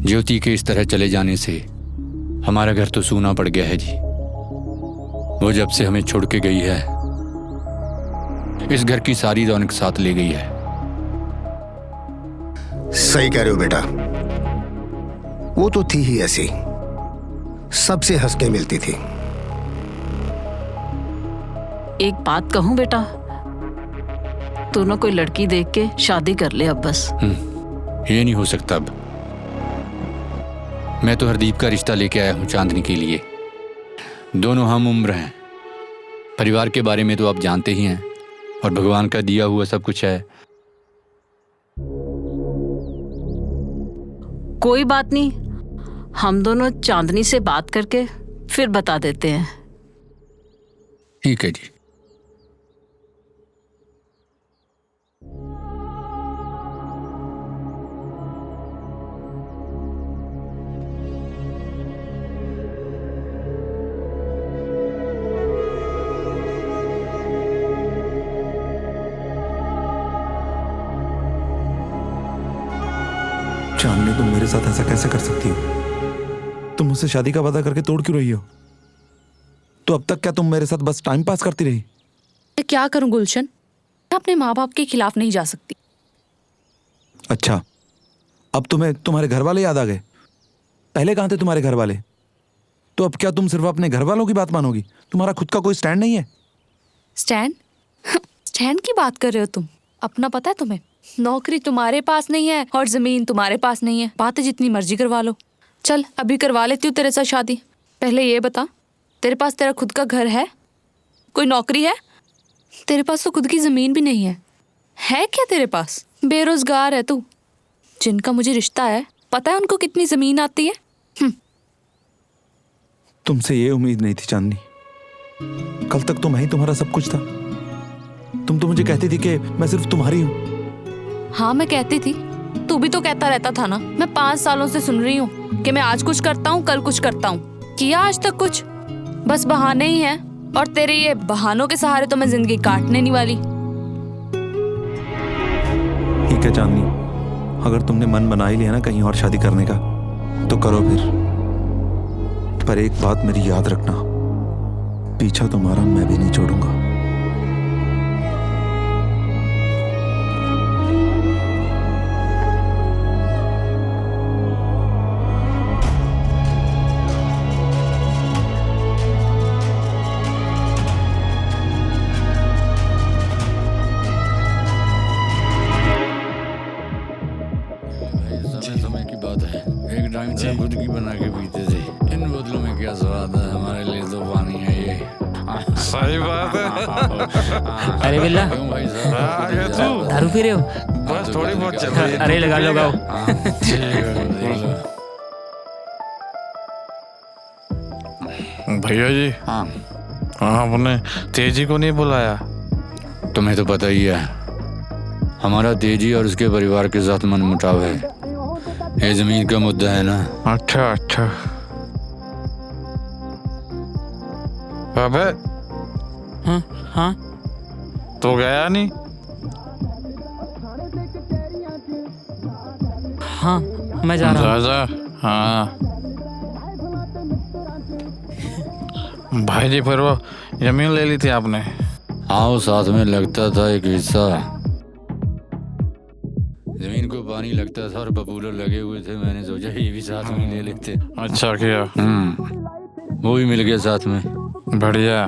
ज्योति के इस तरह चले जाने से हमारा घर तो सूना पड़ गया है जी। वो जब से हमें छोड़ के गई है, इस घर की सारी रौनक साथ ले गई है। सही कह रहे हो बेटा, वो तो थी ही ऐसी, सबसे हंस के मिलती थी। एक बात कहूं बेटा, तू ना कोई लड़की देख के शादी कर ले अब बस। ये नहीं हो सकता अब। मैं तो हरदीप का रिश्ता लेके आया हूं चांदनी के लिए। दोनों हम उम्र हैं। परिवार के बारे में तो आप जानते ही हैं, और भगवान का दिया हुआ सब कुछ है। कोई बात नहीं, हम दोनों चांदनी से बात करके फिर बता देते हैं। ठीक है जी। चांदनी, तुम मेरे साथ ऐसा कैसे कर सकती हो? तुम मुझसे शादी का वादा करके तोड़ क्यों रही हो? तो अब तक क्या तुम मेरे साथ बस टाइम पास करती रही? मैं क्या करूं गुलशन, मैं अपने माँ बाप के खिलाफ नहीं जा सकती। अच्छा, अब तुम्हें तुम्हारे घर वाले याद आ गए? पहले कहाँ थे तुम्हारे घर वाले? तो अब क्या तुम सिर्फ अपने घर वालों की बात मानोगी? तुम्हारा खुद का कोई स्टैंड नहीं है? स्टैंड? स्टैंड की बात कर रहे हो तुम? अपना पता है तुम्हें? नौकरी तुम्हारे पास नहीं है और जमीन तुम्हारे पास नहीं है। बातें जितनी मर्जी करवा लो। चल अभी करवा लेती हूँ तेरे साथ शादी। पहले ये बता, तेरे पास तेरा खुद का घर है? कोई नौकरी है? तेरे पास तो खुद की जमीन भी नहीं है क्या तेरे पास? बेरोजगार है तू। जिनका मुझे रिश्ता है, पता है उनको कितनी जमीन आती है? तुमसे ये उम्मीद नहीं थी चांदनी। कल तक तो मैं ही तुम्हारा सब कुछ था। तुम तो मुझे कहती थी कि मैं सिर्फ तुम्हारी हूँ। हाँ मैं कहती थी, तू भी तो कहता रहता था ना। मैं 5 सालों से सुन रही हूँ कि मैं आज कुछ करता हूँ, कल कुछ करता हूँ। किया आज तक कुछ? बस बहाने ही हैं, और तेरे ये बहानों के सहारे तो मैं जिंदगी काटने नहीं वाली। ठीक है चांदनी, अगर तुमने मन बना ही लिया ना कहीं और शादी करने का, तो करो फिर। पर एक बात मेरी याद रखना, पीछा तुम्हारा मैं भी नहीं छोड़ूंगा। समय की बात है, एक टाइम से खुद की बना के पीते थे। इन बोतलों में क्या स्वाद है, हमारे लिए तो पानी है ये। सही बात है। अरे बिल्ला, दारू पी रहे हो? बस थोड़ी बहुत चल रही है। अरे लगाओ। भैया जी, हाँ आपने तेजी को नहीं बुलाया? तुम्हें तो पता ही है, हमारा तेजी और उसके परिवार के साथ मनमुटाव है। ये जमीन का मुद्दा है ना। अच्छा अच्छा। अबे हाँ तो गया नहीं? मैं जा रहा हूँ। जा। हाँ भाई जी, फिर वो जमीन ले ली थी आपने? हाँ, वो साथ में लगता था एक हिस्सा। जमीन को पानी लगता था और पपूलर लगे हुए थे, मैंने सोचा ये भी साथ में ले लेते। अच्छा किया। वो भी मिल गया साथ में। बढ़िया।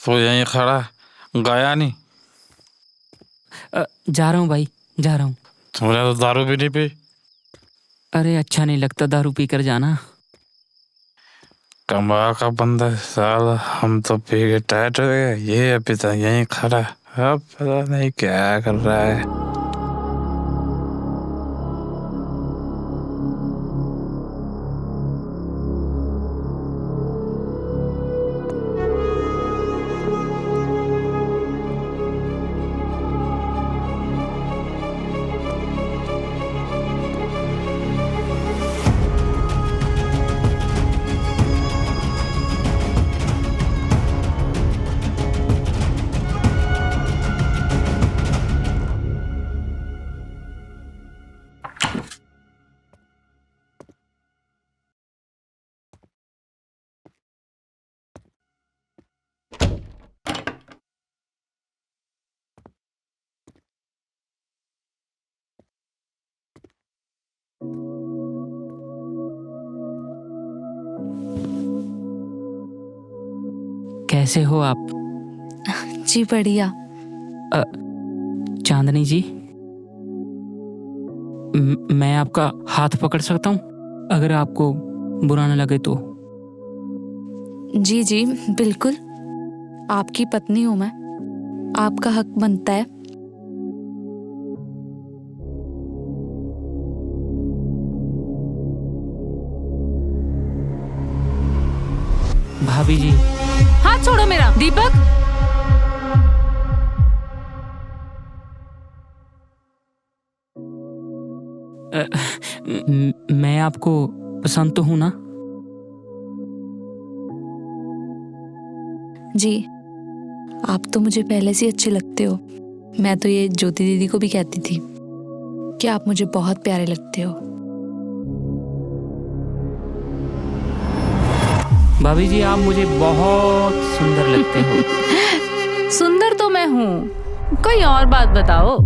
तो यहीं खड़ा गया नहीं? जा रहा हूँ भाई, जा रहा हूँ। तुमने तो दारू भी नहीं पी? अरे अच्छा नहीं लगता दारू पी कर जाना। कमा का बंदा है साला, हम तो पी के टाइट हो गए, ये अभी तक यहीं खड़ा है, अब पता नहीं क्या कर रहा है। कैसे हो आप? जी बढ़िया। चांदनी जी, मैं आपका हाथ पकड़ सकता हूँ अगर आपको बुरा न लगे तो? जी जी बिल्कुल, आपकी पत्नी हूँ मैं, आपका हक बनता है। भाभी जी। हाथ छोड़ो मेरा। दीपक, मैं आपको पसंद तो हूं ना? जी आप तो मुझे पहले से अच्छे लगते हो। मैं तो ये ज्योति दीदी को भी कहती थी कि आप मुझे बहुत प्यारे लगते हो। भाभी जी, आप मुझे बहुत सुंदर लगते हो। सुंदर तो मैं हूँ, कोई और बात बताओ।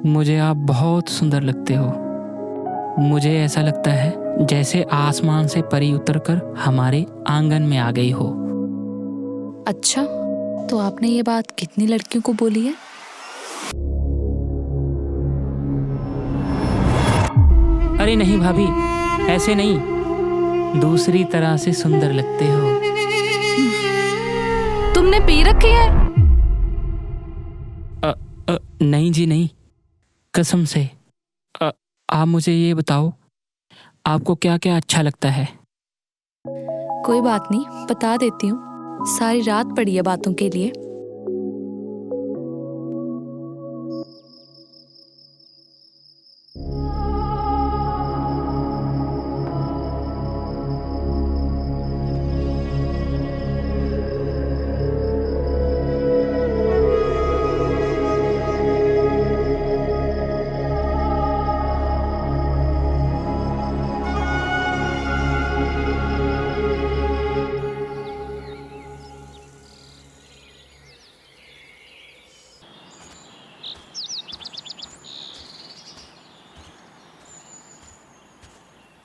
मुझे आप बहुत सुंदर लगते हो। मुझे ऐसा लगता है जैसे आसमान से परी उतरकर हमारे आंगन में आ गई हो। अच्छा, तो आपने ये बात कितनी लड़कियों को बोली है? अरे नहीं भाभी, ऐसे नहीं, दूसरी तरह से सुंदर लगते हो। तुमने पी रखी है? नहीं जी नहीं, कसम से। आप मुझे ये बताओ, आपको क्या क्या अच्छा लगता है? कोई बात नहीं, बता देती हूँ। सारी रात पड़ी है बातों के लिए।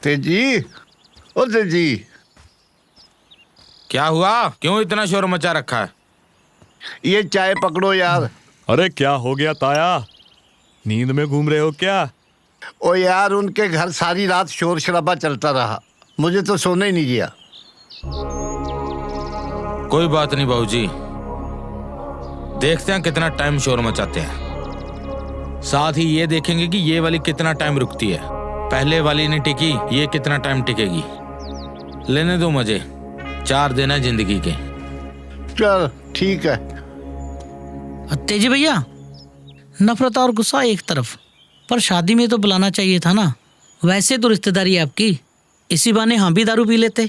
तेजी, ओ तेजी, क्या हुआ? क्यों इतना शोर मचा रखा है? ये चाय पकड़ो यार। अरे क्या हो गया ताया, नींद में घूम रहे हो क्या? ओ यार, उनके घर सारी रात शोर शराबा चलता रहा, मुझे तो सोने ही नहीं दिया। कोई बात नहीं बाबूजी, देखते हैं कितना टाइम शोर मचाते हैं। साथ ही ये देखेंगे कि ये वाली कितना टाइम रुकती है। पहले वाली नहीं टिकी, ये कितना टाइम टिकेगी। लेने दो मजे, 4 दिन है जिंदगी के। चल ठीक है। तेजी भैया, नफरत और गुस्सा एक तरफ, पर शादी में तो बुलाना चाहिए था ना। वैसे तो रिश्तेदारी है आपकी, इसी बहाने हम भी दारू पी लेते।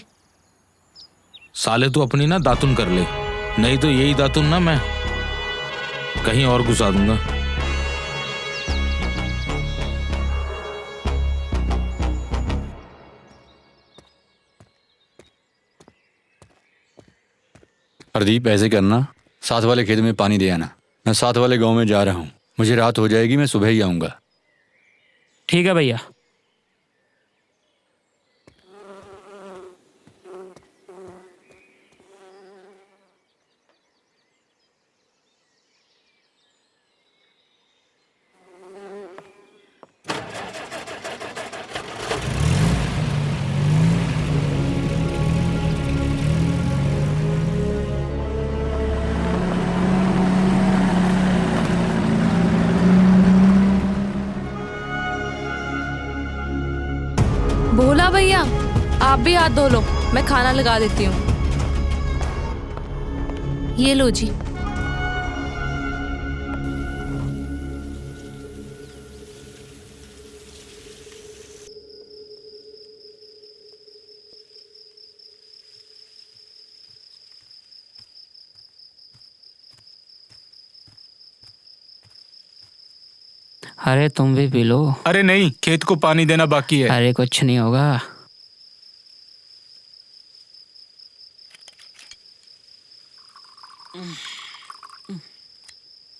साले तू अपनी ना दातुन कर ले, नहीं तो यही दातुन ना मैं कहीं और घुसा दूंगा। प्रदीप, ऐसे करना, साथ वाले खेत में पानी दे आना। मैं साथ वाले गांव में जा रहा हूँ, मुझे रात हो जाएगी, मैं सुबह ही आऊँगा। ठीक है भैया। भोला भैया, आप भी हाथ धो लो, मैं खाना लगा देती हूँ। ये लो जी। अरे तुम भी पी लो। अरे नहीं, खेत को पानी देना बाकी है। अरे कुछ नहीं होगा।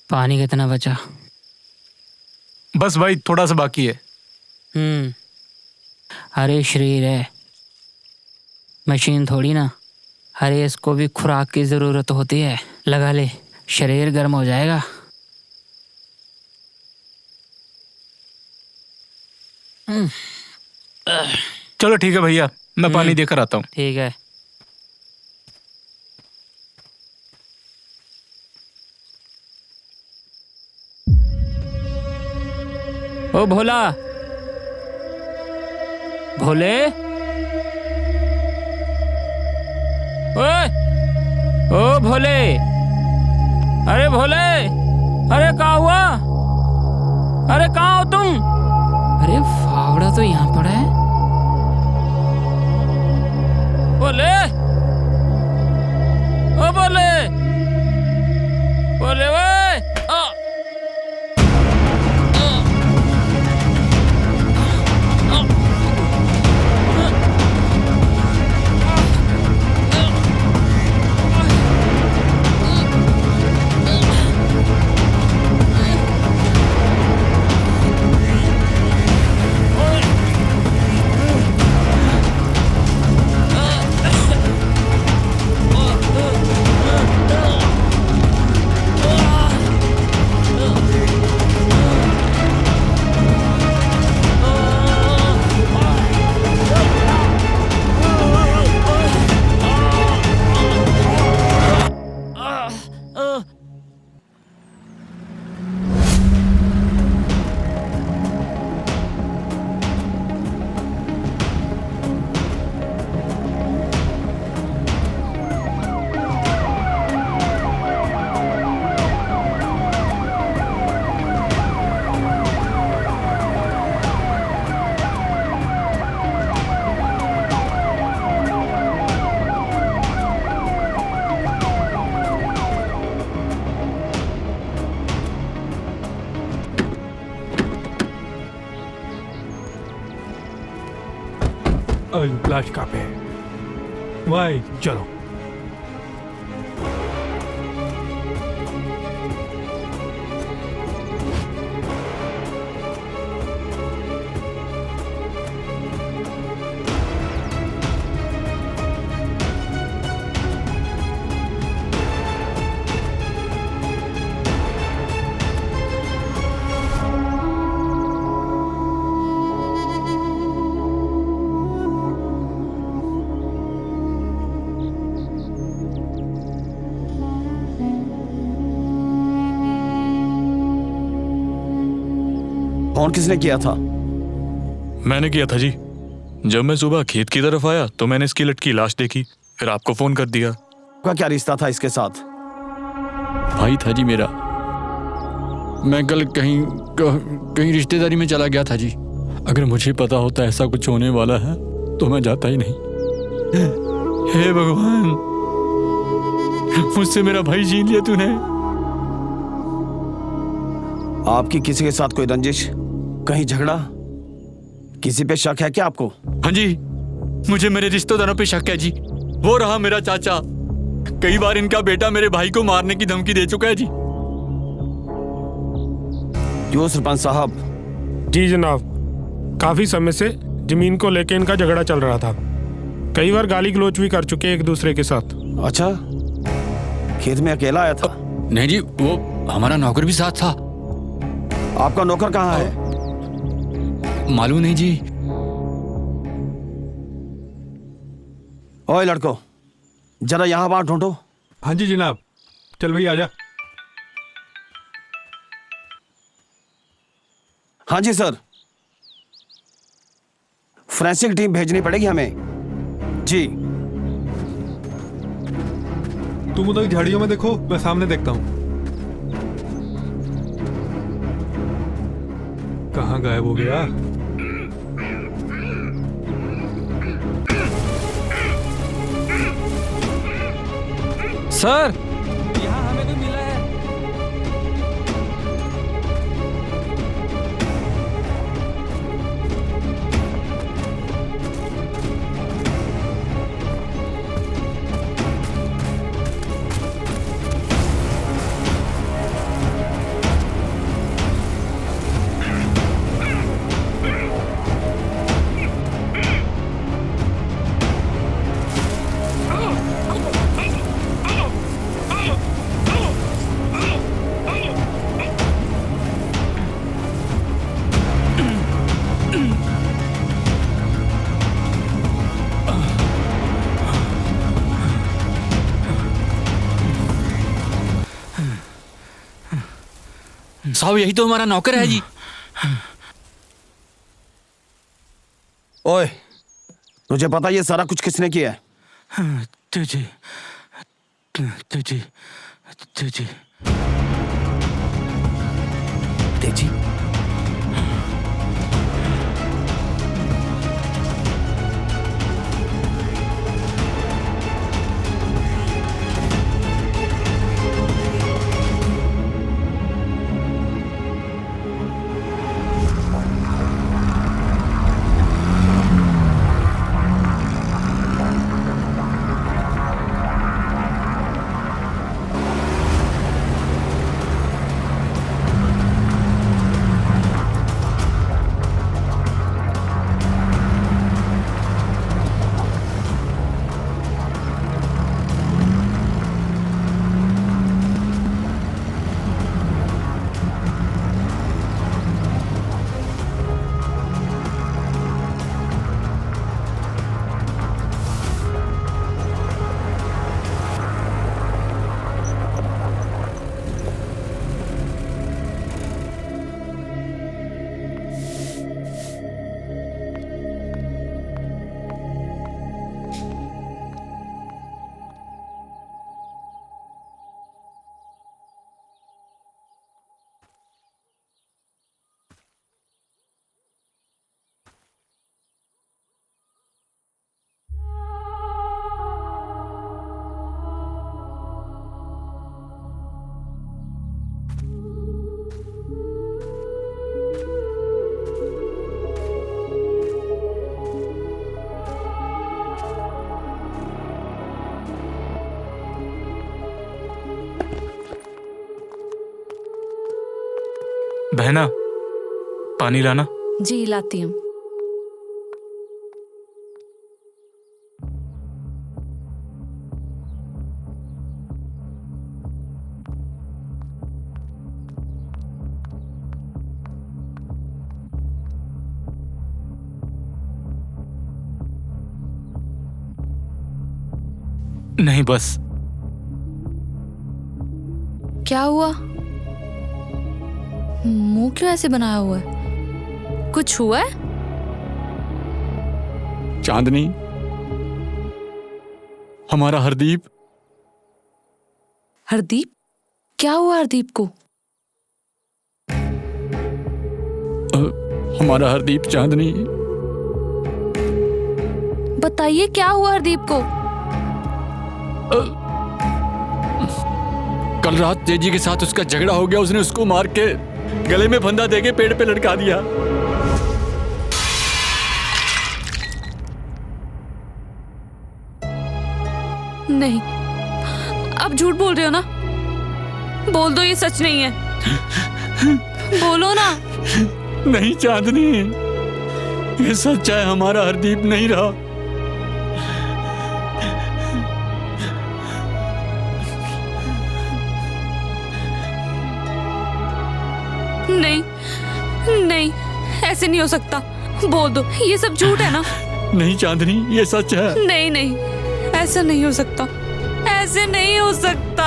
पानी कितना बचा? बस भाई थोड़ा सा बाकी है। अरे शरीर है, मशीन थोड़ी ना। अरे इसको भी खुराक की जरूरत होती है, लगा ले, शरीर गर्म हो जाएगा। चलो ठीक है भैया, मैं पानी देकर आता हूँ। ठीक है। ओ भोला, भोले, ओए, ओ भोले, अरे भोले, अरे कहाँ हुआ? अरे कहाँ हो तुम? अरे फावड़ा तो यहाँ पड़ा है। बोले, ओ बोले, बोले वे, लाश कहाँ पे? भाई चलो। फोन किसने किया था? मैंने किया था जी। जब मैं सुबह खेत की तरफ आया तो मैंने इसकी लटकी लाश देखी, फिर आपको फोन कर दिया। का क्या रिश्ता था इसके साथ? भाई था जी मेरा। मैं कल कहीं रिश्तेदारी में चला गया था जी। अगर मुझे पता होता ऐसा कुछ होने वाला है तो मैं जाता ही नहीं। हे भगवान, मुझसे मेरा भाई छीन लिया तूने। आपकी किसी के साथ कोई रंजिश, कहीं झगड़ा, किसी पे शक है क्या आपको? हाँ जी, मुझे मेरे रिश्तेदारों पे शक है जी। वो रहा मेरा चाचा, कई बार इनका बेटा मेरे भाई को मारने की धमकी दे चुका है जी। क्यों सरपंच साहब? जी जनाब, काफी समय से जमीन को लेके इनका झगड़ा चल रहा था। कई बार गाली गलौज भी कर चुके एक दूसरे के साथ। अच्छा, खेत में अकेला आया था? नहीं जी, वो हमारा नौकर भी साथ था। आपका नौकर कहाँ है? मालूम नहीं जी। ओए लड़को, जरा यहाँ बाहर ढूंढो। हाँ जी जनाब। चल भाई आजा। हाँ जी सर। फोरेंसिक टीम भेजनी पड़ेगी हमें। जी। तुम उधर झाड़ियों में देखो, मैं सामने देखता हूँ। कहाँ गायब हो गया? सर, यहाँ हमें भी मिला है। साहब, यही तो हमारा नौकर है जी। ओए, तुझे पता ये सारा कुछ किसने किया है? तुझे तेजी। बहना, पानी लाना। जी लाती हूँ। नहीं बस। क्या हुआ? मुंह क्यों ऐसे बनाया हुआ है? कुछ हुआ है? चांदनी, हमारा हरदीप। हरदीप? क्या हुआ हरदीप को? हमारा हरदीप चांदनी। बताइए क्या हुआ हरदीप को? कल रात तेजी के साथ उसका झगड़ा हो गया। उसने उसको मार के गले में फंदा देके पेड़ पे लटका दिया। नहीं, आप झूठ बोल रहे हो ना? बोल दो ये सच नहीं है। बोलो ना। नहीं चांदनी, ये सच है। हमारा हरदीप नहीं रहा। नहीं नहीं, ऐसे नहीं हो सकता। बोल दो ये सब झूठ है ना? नहीं चांदनी, ये सच है। नहीं नहीं, ऐसा नहीं हो सकता। ऐसे नहीं हो सकता।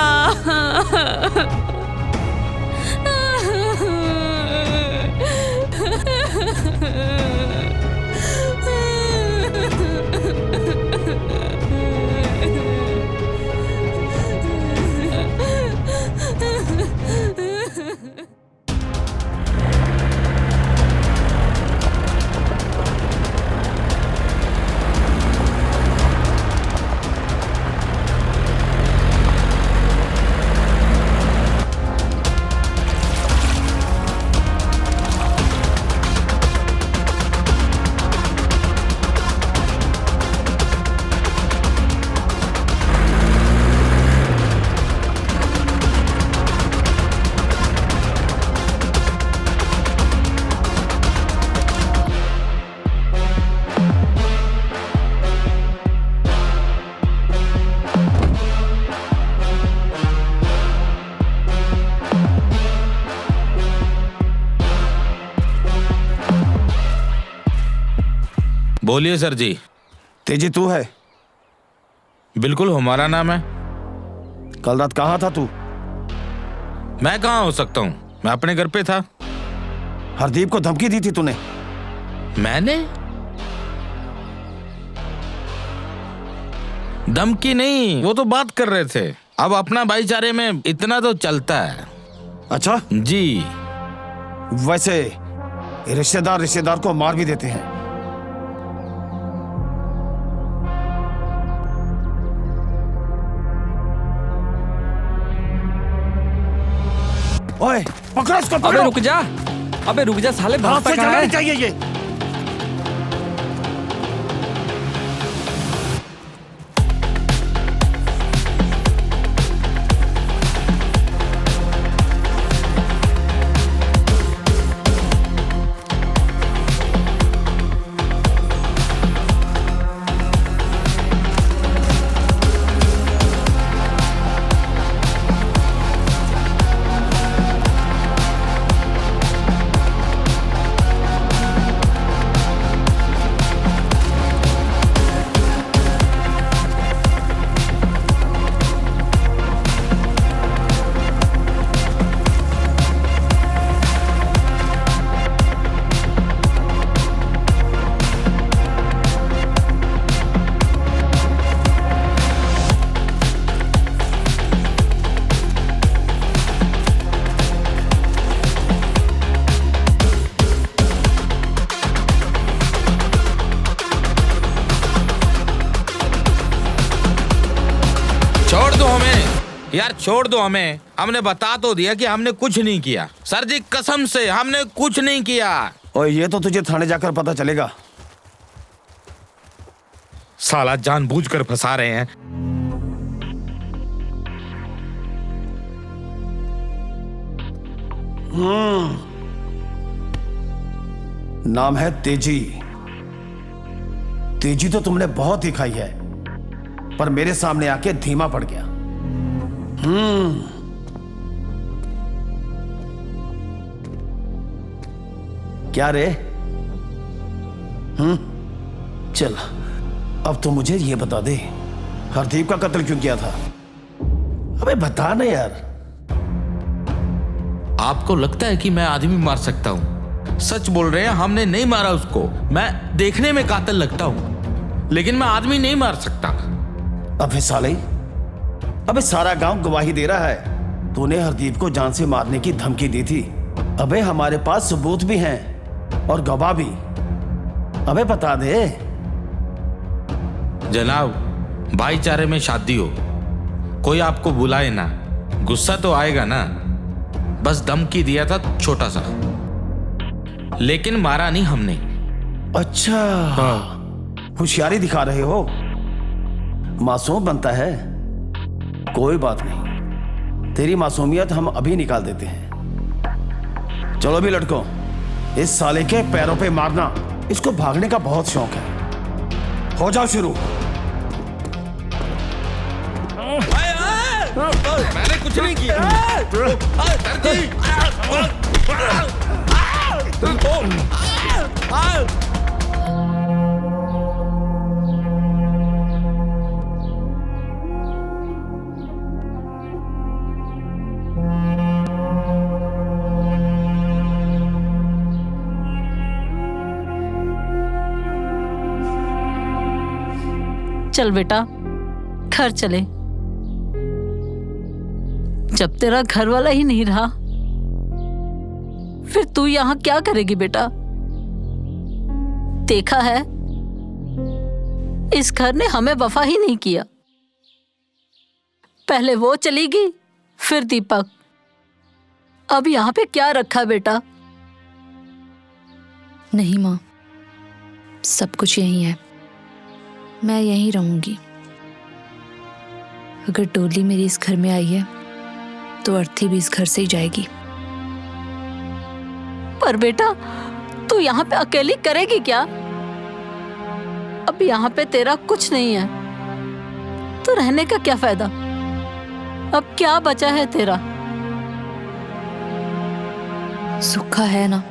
बोलिए सर जी। तेजी तू है? बिल्कुल हमारा नाम है। कल रात कहाँ था तू? मैं कहाँ हो सकता हूँ, मैं अपने घर पे था। हरदीप को धमकी दी थी तूने? मैंने? धमकी नहीं, वो तो बात कर रहे थे। अब अपना भाईचारे में इतना तो चलता है। अच्छा जी। वैसे रिश्तेदार को मार भी देते हैं। ओए पकड़ो इसको, पकड़ो। अबे रुक जा, अबे रुक जा साले, हाथ से चलानी चाहिए ये। यार छोड़ दो हमें, हमने बता तो दिया कि हमने कुछ नहीं किया। सर जी कसम से हमने कुछ नहीं किया। और ये तो तुझे थाने जाकर पता चलेगा। साला जानबूझकर फंसा रहे हैं। नाम है तेजी। तेजी तो तुमने बहुत दिखाई है, पर मेरे सामने आके धीमा पड़ गया। क्या रे? चल अब तो मुझे ये बता दे, हरदीप का कत्ल क्यों किया था? अबे बता ना यार। आपको लगता है कि मैं आदमी मार सकता हूं? सच बोल रहे हैं, हमने नहीं मारा उसको। मैं देखने में कातिल लगता हूँ, लेकिन मैं आदमी नहीं मार सकता। अबे साले, अबे सारा गांव गवाही दे रहा है, तूने हरदीप को जान से मारने की धमकी दी थी। अबे हमारे पास सबूत भी हैं और गवाह भी। अबे बता दे। जनाब, भाईचारे में शादी हो, कोई आपको बुलाए ना, गुस्सा तो आएगा ना। बस धमकी दिया था छोटा सा, लेकिन मारा नहीं हमने। अच्छा, होशियारी दिखा रहे हो, मासूम बनता है। कोई बात नहीं, तेरी मासूमियत हम अभी निकाल देते हैं। चलो भी लड़कों, इस साले के पैरों पे मारना, इसको भागने का बहुत शौक है। हो जाओ शुरू। मैंने कुछ नहीं किया। चल बेटा, घर चले। जब तेरा घर वाला ही नहीं रहा, फिर तू यहां क्या करेगी बेटा? देखा है, इस घर ने हमें वफा ही नहीं किया। पहले वो चली गई, फिर दीपक, अब यहां पे क्या रखा बेटा? नहीं माँ, सब कुछ यही है, मैं यहीं रहूंगी। अगर डोली मेरी इस घर में आई है तो अर्थी भी इस घर से ही जाएगी। पर बेटा, तू यहाँ पे अकेली करेगी क्या? अब यहाँ पे तेरा कुछ नहीं है, तो रहने का क्या फायदा? अब क्या बचा है तेरा? सुखा है ना।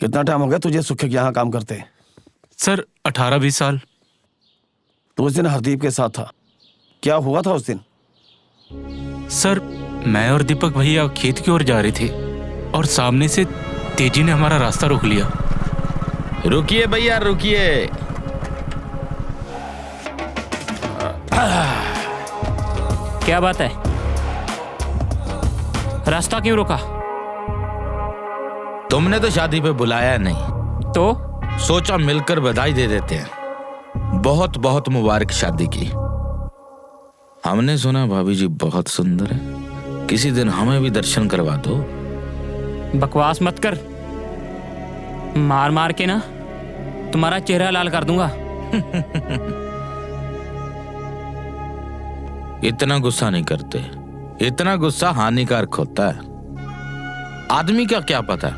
कितना टाइम हो गया तुझे सुखे के यहाँ काम करते? सर 18-20 साल। तो उस दिन हरदीप के साथ था, क्या हुआ था उस दिन? सर मैं और दीपक भैया खेत की ओर जा रहे थे और सामने से तेजी ने हमारा रास्ता रोक लिया। रुकिए भैया, रुकिए। क्या बात है? रास्ता क्यों रोका? तुमने तो शादी पे बुलाया नहीं, तो सोचा मिलकर बधाई दे देते हैं। बहुत बहुत मुबारक शादी की। हमने सुना भाभी जी बहुत सुंदर है, किसी दिन हमें भी दर्शन करवा दो। बकवास मत कर, मार मार के ना तुम्हारा चेहरा लाल कर दूंगा। इतना गुस्सा नहीं करते, इतना गुस्सा हानिकारक होता है। आदमी का क्या पता,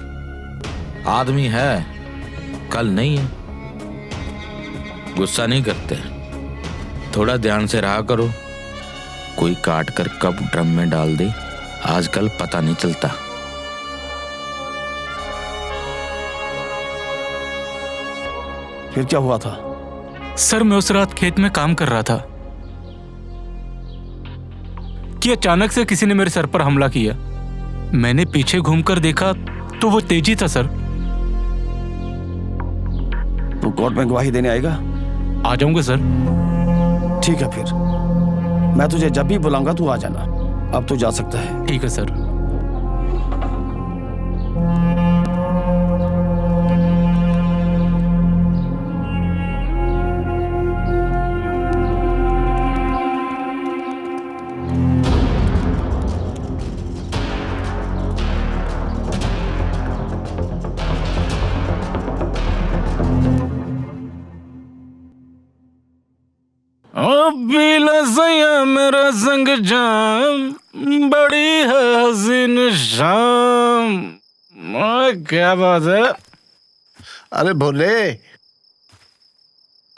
आदमी है कल नहीं है। गुस्सा नहीं करते, थोड़ा ध्यान से रहा करो। कोई काट कर कब ड्रम में डाल दे आजकल पता नहीं चलता। फिर क्या हुआ था? सर मैं उस रात खेत में काम कर रहा था कि अचानक से किसी ने मेरे सर पर हमला किया। मैंने पीछे घूमकर देखा तो वो तेजी था सर। तू कोर्ट में गवाही देने आएगा? आ जाऊंगा सर। ठीक है फिर, मैं तुझे जब भी बुलाऊंगा तू आ जाना। अब तो जा सकता है। ठीक है सर। मेरा संग जाम बड़ी है हसीन शाम। क्या बात है? अरे भोले,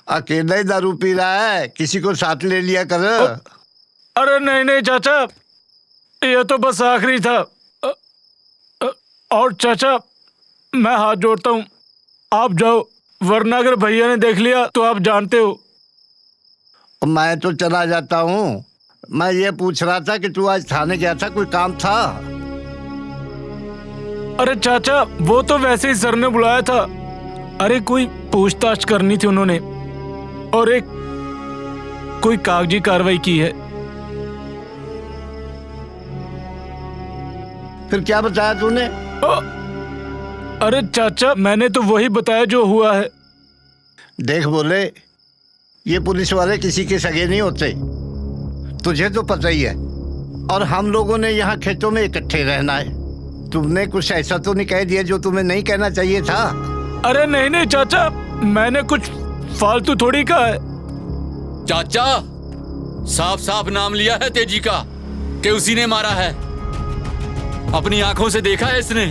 अकेला ही दारू पी रहा है, किसी को साथ ले लिया कर। अरे नहीं नहीं चाचा, ये तो बस आखिरी था। और चाचा मैं हाथ जोड़ता हूँ, आप जाओ, वरना अगर भैया ने देख लिया तो आप जानते हो। मैं तो चला जाता हूँ। मैं ये पूछ रहा था कि तू आज थाने गया था, कोई काम था? अरे चाचा वो तो वैसे ही सर ने बुलाया था। अरे कोई पूछताछ करनी थी उन्होंने, और एक कोई कागजी कार्रवाई की है। फिर क्या बताया तूने? अरे चाचा मैंने तो वही बताया जो हुआ है। देख बोले, ये पुलिस वाले किसी के सगे नहीं होते, तुझे तो पता ही है। और हम लोगों ने यहाँ खेतों में इकट्ठे रहना है। तुमने कुछ ऐसा तो नहीं कह दिया जो तुम्हें नहीं कहना चाहिए था? अरे नहीं नहीं चाचा, मैंने कुछ फालतू थोड़ी कहा है। चाचा साफ साफ नाम लिया है तेजी का कि उसी ने मारा है। अपनी आंखों से देखा है इसने।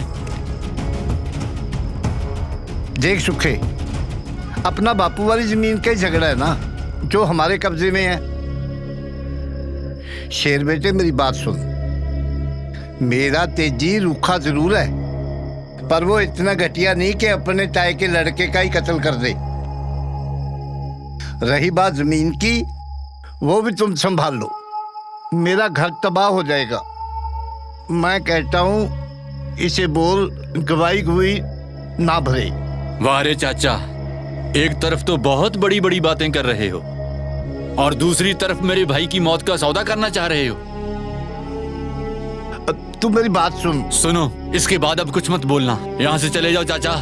देख सुखे, अपना बापू वाली जमीन का ही झगड़ा है ना जो हमारे कब्जे में है। शेर बेटे मेरी बात सुन, मेरा तेजी रूखा जरूर है, पर वो इतना घटिया नहीं कि अपने ताए के लड़के का ही कत्ल कर दे। रही बात जमीन की, वो भी तुम संभाल लो, मेरा घर तबाह हो जाएगा। मैं कहता हूं इसे बोल गवाही गुई ना भरे। वाह रे चाचा, एक तरफ तो बहुत बड़ी बड़ी बातें कर रहे हो और दूसरी तरफ मेरे भाई की मौत का सौदा करना चाह रहे हो। तुम मेरी बात सुन। सुनो, इसके बाद अब कुछ मत बोलना। यहाँ से चले जाओ चाचा।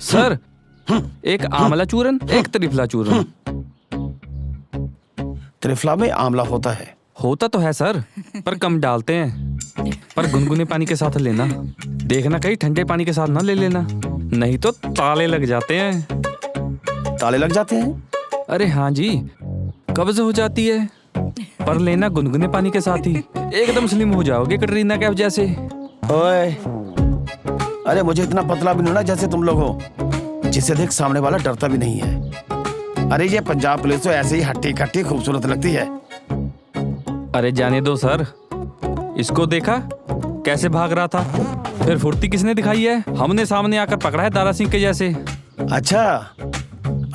सर, एक आंवला चूरन, एक त्रिफला चूरन। त्रिफला में आंवला होता है? होता तो है सर, पर कम डालते हैं। पर गुनगुने पानी के साथ लेना, देखना कहीं ठंडे पानी के साथ ना ले लेना, नहीं तो ताले लग जाते हैं। ताले लग जाते हैं? अरे हाँ जी, कब्ज हो जाती है। पर लेना गुनगुने पानी के साथ ही, एकदम स्लिम हो जाओगे कटरीना कैफ जैसे। ओए, अरे मुझे इतना पतला भी नहीं ना जैसे तुम लोग हो, जिसे देख सामने वाला डरता भी नहीं है। अरे ये पंजाब पुलिस तो ऐसे ही हट्टी कट्टी खूबसूरत लगती है। अरे जाने दो सर, इसको देखा कैसे भाग रहा था, फिर फुर्ती किसने दिखाई है? हमने सामने आकर पकड़ा है दारा सिंह के जैसे। अच्छा,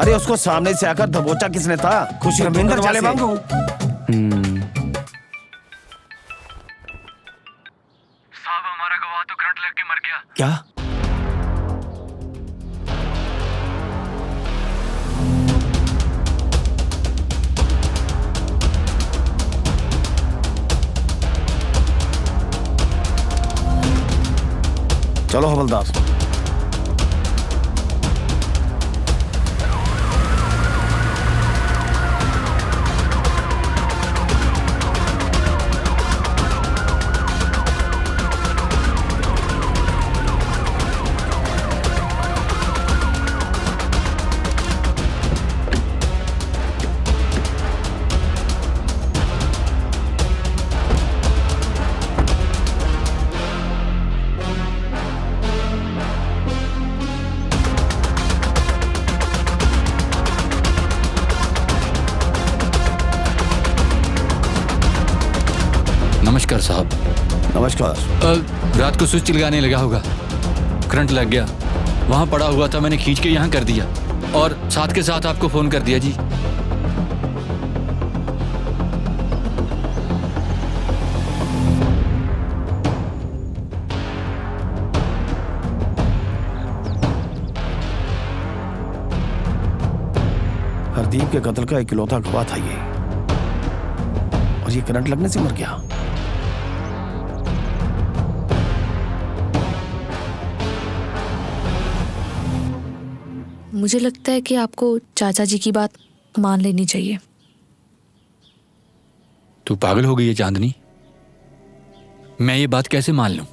अरे उसको सामने से आकर दबोचा किसने था? खुशी रविंदर वाले वांगू। साहब हमारा गवाह तो करंट लग के मर गया। क्या? चलो हवलदार। नमस्कार साहब। नमस्कार। रात को स्विच लगाने लगा होगा, करंट लग गया। वहां पड़ा हुआ था, मैंने खींच के यहाँ कर दिया और साथ के साथ आपको फोन कर दिया जी। दीप के कत्ल का इकलौता गवाह था ये, और ये करंट लगने से मर गया। मुझे लगता है कि आपको चाचा जी की बात मान लेनी चाहिए। तू पागल हो गई है चांदनी? मैं ये बात कैसे मान लूं?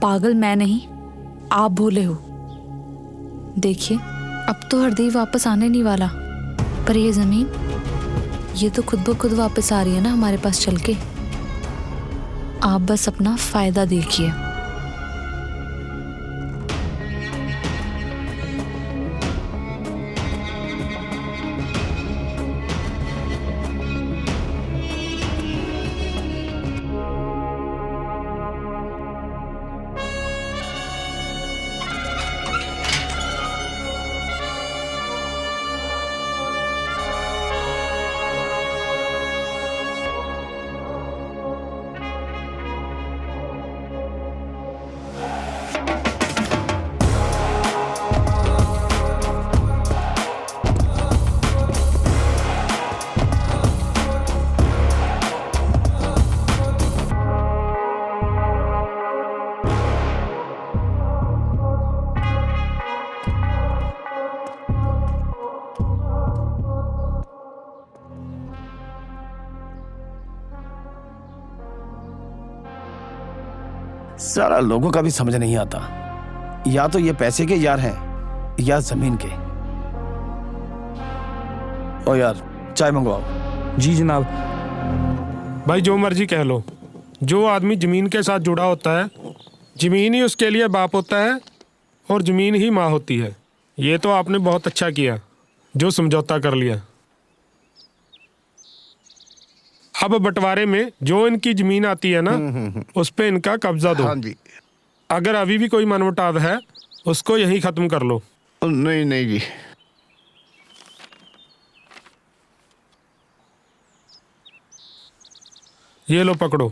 पागल मैं नहीं, आप भोले हो। देखिए, अब तो हरदीप वापस आने नहीं वाला, पर ये जमीन, ये तो खुद ब खुद वापस आ रही है ना हमारे पास चल के। आप बस अपना फायदा देखिए। सारा लोगों का भी समझ नहीं आता, या तो ये पैसे के यार हैं या जमीन के। ओ यार, चाय मंगवाओ। जी जनाब। भाई जो मर्जी कह लो, जो आदमी जमीन के साथ जुड़ा होता है, जमीन ही उसके लिए बाप होता है और जमीन ही माँ होती है। ये तो आपने बहुत अच्छा किया जो समझौता कर लिया। अब बंटवारे में जो इनकी जमीन आती है ना, उस पे इनका कब्जा दो। हाँ जी। अगर अभी भी कोई मनमुटाव है, उसको यहीं खत्म कर लो। नहीं नहीं जी। ये लो पकड़ो।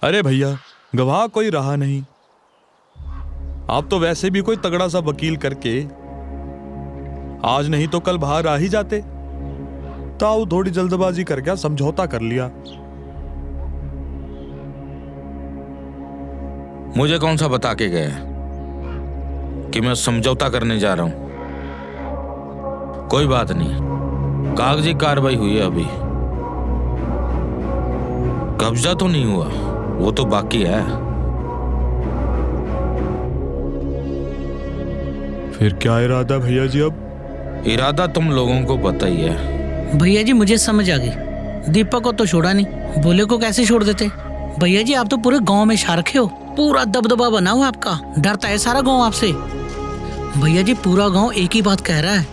अरे भैया, गवाह कोई रहा नहीं। आप तो वैसे भी कोई तगड़ा सा वकील करके आज नहीं तो कल बाहर आ ही जाते। ताऊ थोड़ी जल्दबाजी कर गया, समझौता कर लिया। मुझे कौन सा बता के गए कि मैं समझौता करने जा रहा हूं? कोई बात नहीं, कागजी कार्रवाई हुई है अभी। कब्जा तो नहीं हुआ, वो तो बाकी है। फिर क्या इरादा भैया जी? अब इरादा तुम लोगों को पता ही है। भैया जी मुझे समझ आ गई, दीपक को तो छोड़ा नहीं, भोले को कैसे छोड़ देते? भैया जी आप तो पूरे गांव में छा रखे हो, पूरा दबदबा बना हुआ आपका, डरता है सारा गांव आपसे। भैया जी पूरा गांव एक ही बात कह रहा है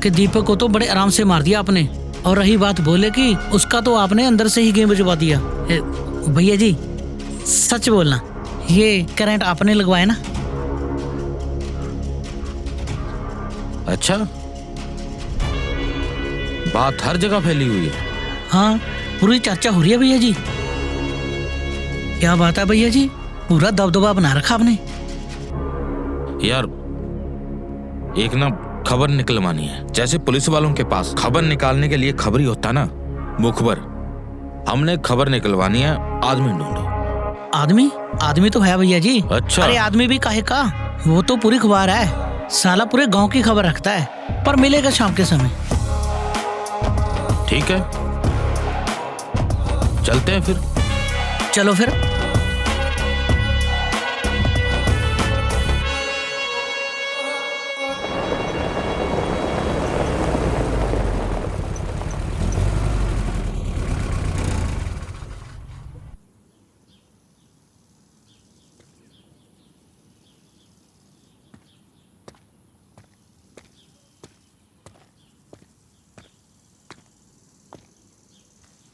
कि दीपक को तो बड़े आराम से मार दिया आपने, और रही बात भोले की, उसका तो आपने अंदर से ही गेम बजवा दिया। भैया जी सच बोलना, ये करंट आपने लगवाया ना? अच्छा, बात हर जगह फैली हुई है। हाँ, पूरी चर्चा हो रही है भैया जी। क्या बात है भैया जी, पूरा दबदबा बना रखा आपने। यार एक ना खबर निकलवानी है, जैसे पुलिस वालों के पास खबर निकालने के लिए खबरी होता ना, मुखबर। हमने खबर निकलवानी है, आदमी ढूंढो। आदमी? आदमी तो है भैया जी। अच्छा। अरे आदमी भी काहे का, वो तो पूरी अखबार है, साला पूरे गांव की खबर रखता है, पर मिलेगा शाम के समय। ठीक है, चलते हैं फिर। चलो फिर।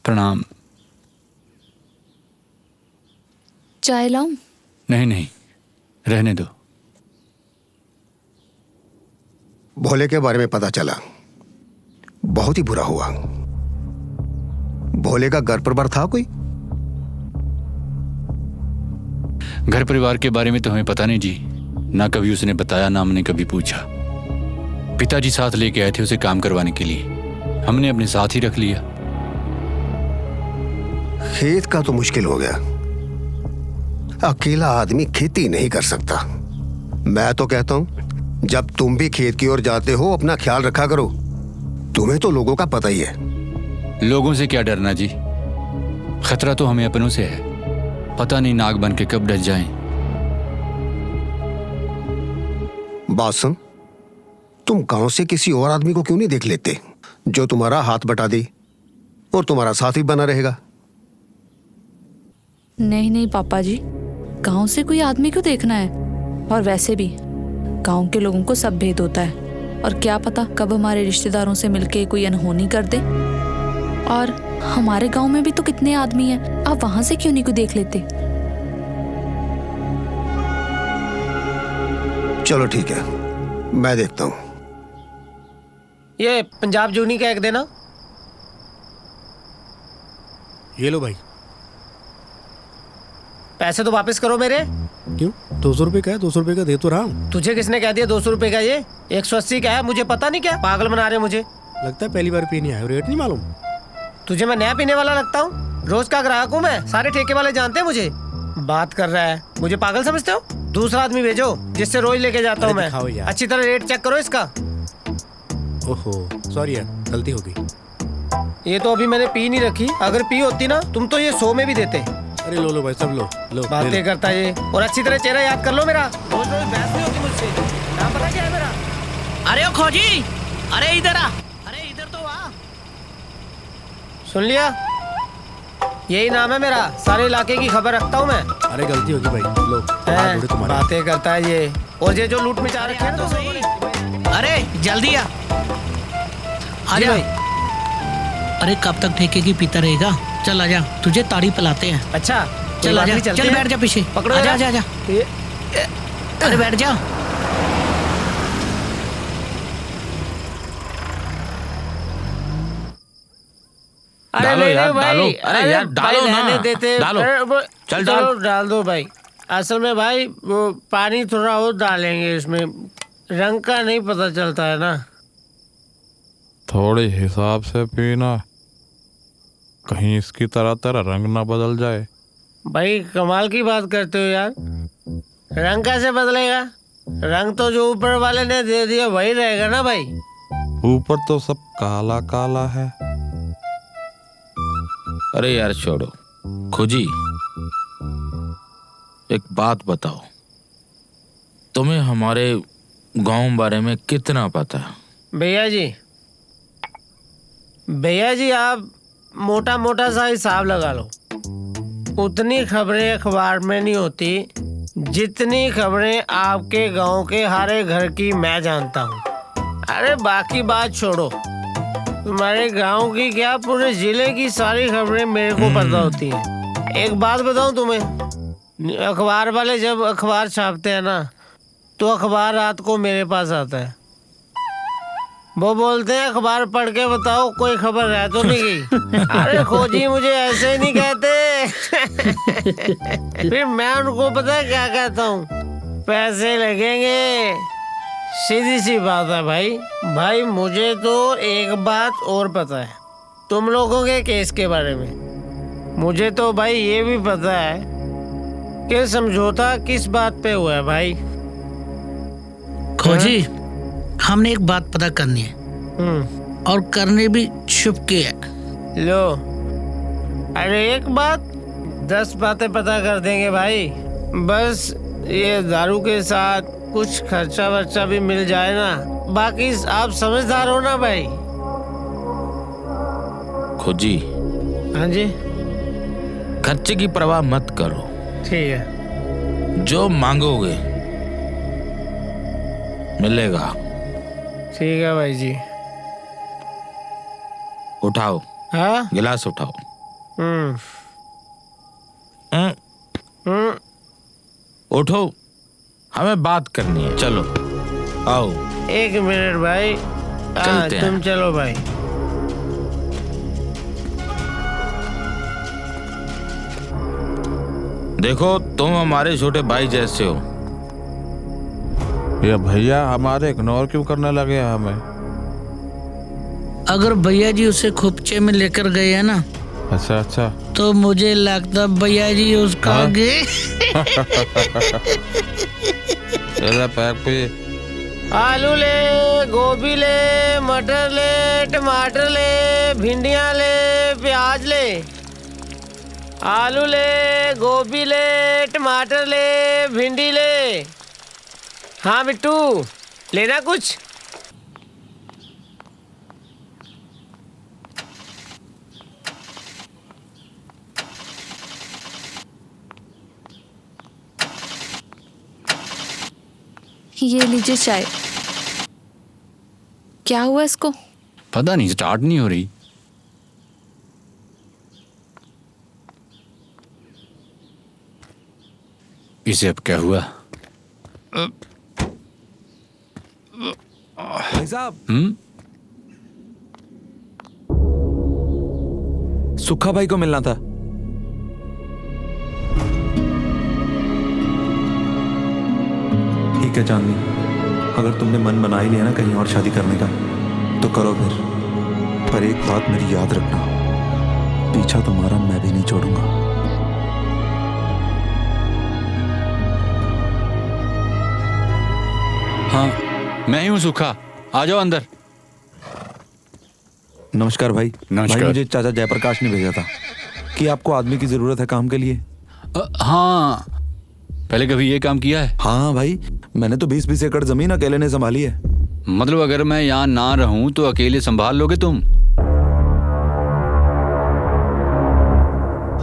प्रणाम। चाय लाऊं? नहीं नहीं, रहने दो। भोले के बारे में पता चला, बहुत ही बुरा हुआ। भोले का घर परिवार था कोई? घर परिवार के बारे में तो हमें पता नहीं जी, ना कभी उसने बताया ना हमने कभी पूछा। पिताजी साथ लेके आए थे उसे काम करवाने के लिए, हमने अपने साथ ही रख लिया। खेत का तो मुश्किल हो गया, अकेला आदमी खेती नहीं कर सकता। मैं तो कहता हूं जब तुम भी खेत की ओर जाते हो अपना ख्याल रखा करो। तुम्हें तो लोगों का पता ही है। लोगों से क्या डरना जी, खतरा तो हमें अपनों से है। पता नहीं नाग बन के कब डस जाएं। बात सुन, तुम गांव से किसी और आदमी को क्यों नहीं देख लेते जो तुम्हारा हाथ बटा दे और तुम्हारा साथी बना रहेगा? नहीं नहीं पापा जी, गांव से कोई आदमी क्यों देखना है? और वैसे भी गांव के लोगों को सब भेद होता है, और क्या पता कब हमारे रिश्तेदारों से मिलके कोई अनहोनी कर दे। और हमारे गांव में भी तो कितने आदमी हैं, आप वहां से क्यों नहीं कोई देख लेते? चलो ठीक है, मैं देखता हूं। ये पंजाब जूनी का एक देना। ये लो भाई। पैसे तो वापस करो मेरे। क्यों? 200 रुपए का है, 200 रुपए का दे तो रहा हूँ। तुझे किसने कह दिया 200 रुपए का? ये 180 का है, मुझे पता नहीं क्या पागल बना रहे मुझे। लगता है पहली बार पीने आए हो, रेट नहीं मालूम। तुझे मैं नया पीने वाला लगता हूँ? रोज का ग्राहक हूँ मैं, सारे ठेके वाले जानते हैं मुझे। बात कर रहा है, मुझे पागल समझते हो? दूसरा आदमी भेजो जिससे रोज लेके जाता हूँ मैं। अच्छी तरह रेट चेक करो इसका। ओहो सॉरी यार, गलती हो गई। ये तो अभी मैंने पी नहीं रखी, अगर पी होती ना तुम तो ये 100 में भी देते। अरे लो लो भाई, सब लो। बातें करता है ये। और अच्छी तरह चेहरा याद कर लो मेरा, रोज रोज बहस नहीं होती मुझसे। नाम पता क्या है मेरा? अरे ओ खोजी, अरे इधर आ, अरे इधर तो आ। सुन लिया? यही नाम है मेरा, सारे इलाके की खबर रखता हूँ मैं। अरे गलती होगी भाई, लो बातें करता है ये। और ये जो लूट मचा रखे हैं तो सही। अरे जल्दी आ जा। अरे कब तक ठेके की पीता रहेगा? चल आजा, तुझे ताड़ी पिलाते हैं। अच्छा चल आजा, चल बैठ जा पीछे। पकड़ो, आजा आजा आजा। अरे बैठ जा। डालो यार, डालो। अरे यार डालो ना, देते डालो। चल चलो डाल दो भाई। असल में भाई वो पानी थोड़ा और डालेंगे इसमें, रंग का नहीं पता चलता है ना। थोड़े हिसाब से पीना, कहीं इसकी तरह तेरा रंग ना बदल जाए। भाई कमाल की बात करते हो यार, रंग कैसे बदलेगा? रंग तो जो ऊपर वाले ने दे दिया वही रहेगा ना भाई। ऊपर तो सब काला काला है। अरे यार छोड़ो। खोजी एक बात बताओ, तुम्हें हमारे गांव बारे में कितना पता है? भैया जी आप मोटा मोटा सा हिसाब लगा लो। उतनी खबरें अखबार में नहीं होती जितनी खबरें आपके गांव के हर एक घर की मैं जानता हूँ। अरे बाकी बात छोड़ो, तुम्हारे गांव की क्या पूरे जिले की सारी खबरें मेरे को पता होती हैं। एक बात बताऊं तुम्हें, अखबार वाले जब अखबार छापते हैं ना तो अखबार रात को मेरे पास आता है। वो बोलते हैं अखबार पढ़ के बताओ कोई खबर रह तो नहीं गई। अरे खोजी मुझे ऐसे ही नहीं कहते। फिर मैं उनको पता है क्या कहता हूँ, पैसे लगेंगे। सीधी सी बात है भाई मुझे तो एक बात और पता है तुम लोगों के केस के बारे में। मुझे तो भाई ये भी पता है कि समझौता किस बात पे हुआ है भाई। खोजी हमने एक बात पता करनी है और करने भी छुप के है। लो अरे एक बात 10 बातें पता कर देंगे भाई। बस ये दारू के साथ कुछ खर्चा वर्चा भी मिल जाए ना, बाकी आप समझदार हो ना भाई। खोजी हाँ जी खर्चे की परवाह मत करो, ठीक है जो मांगोगे मिलेगा। ठीक है भाई जी। उठाओ हाँ गिलास उठाओ। उठो, हमें बात करनी है। चलो आओ। एक मिनट भाई, चलते हैं। तुम चलो भाई। देखो तुम हमारे छोटे भाई जैसे हो। ये भैया हमारे इग्नोर क्यों करने लगे हैं हमें? अगर भैया जी उसे खुपचे में लेकर गए हैं ना, अच्छा अच्छा, तो मुझे लगता भैया जी उसका आगे पैक पे आलू ले, गोभी ले, मटर ले, टमाटर ले, भिंडियाँ ले, प्याज ले। आलू ले, गोभी ले, टमाटर ले, भिंडी ले। हाँ बिट्टू, लेना कुछ? ये लीजिए चाय। क्या हुआ इसको? पता नहीं, स्टार्ट नहीं हो रही। इसे अब क्या हुआ? भाई साहब, सुखा भाई को मिलना था। ठीक है चांदनी, अगर तुमने मन बना ही लिया ना कहीं और शादी करने का, तो करो फिर। पर एक बात मेरी याद रखना, पीछा तुम्हारा मैं भी नहीं छोड़ूंगा। हाँ, मैं ही हूँ सुखा, आ जाओ अंदर। नमस्कार भाई। नमस्कार। भाई मुझे चाचा जयप्रकाश ने भेजा था कि आपको आदमी की जरूरत है काम के लिए। हाँ, पहले कभी ये काम किया है? हाँ भाई, मैंने तो 20-20 एकड़ जमीन अकेले ने संभाली है। मतलब अगर मैं यहाँ ना रहूं तो अकेले संभाल लोगे तुम?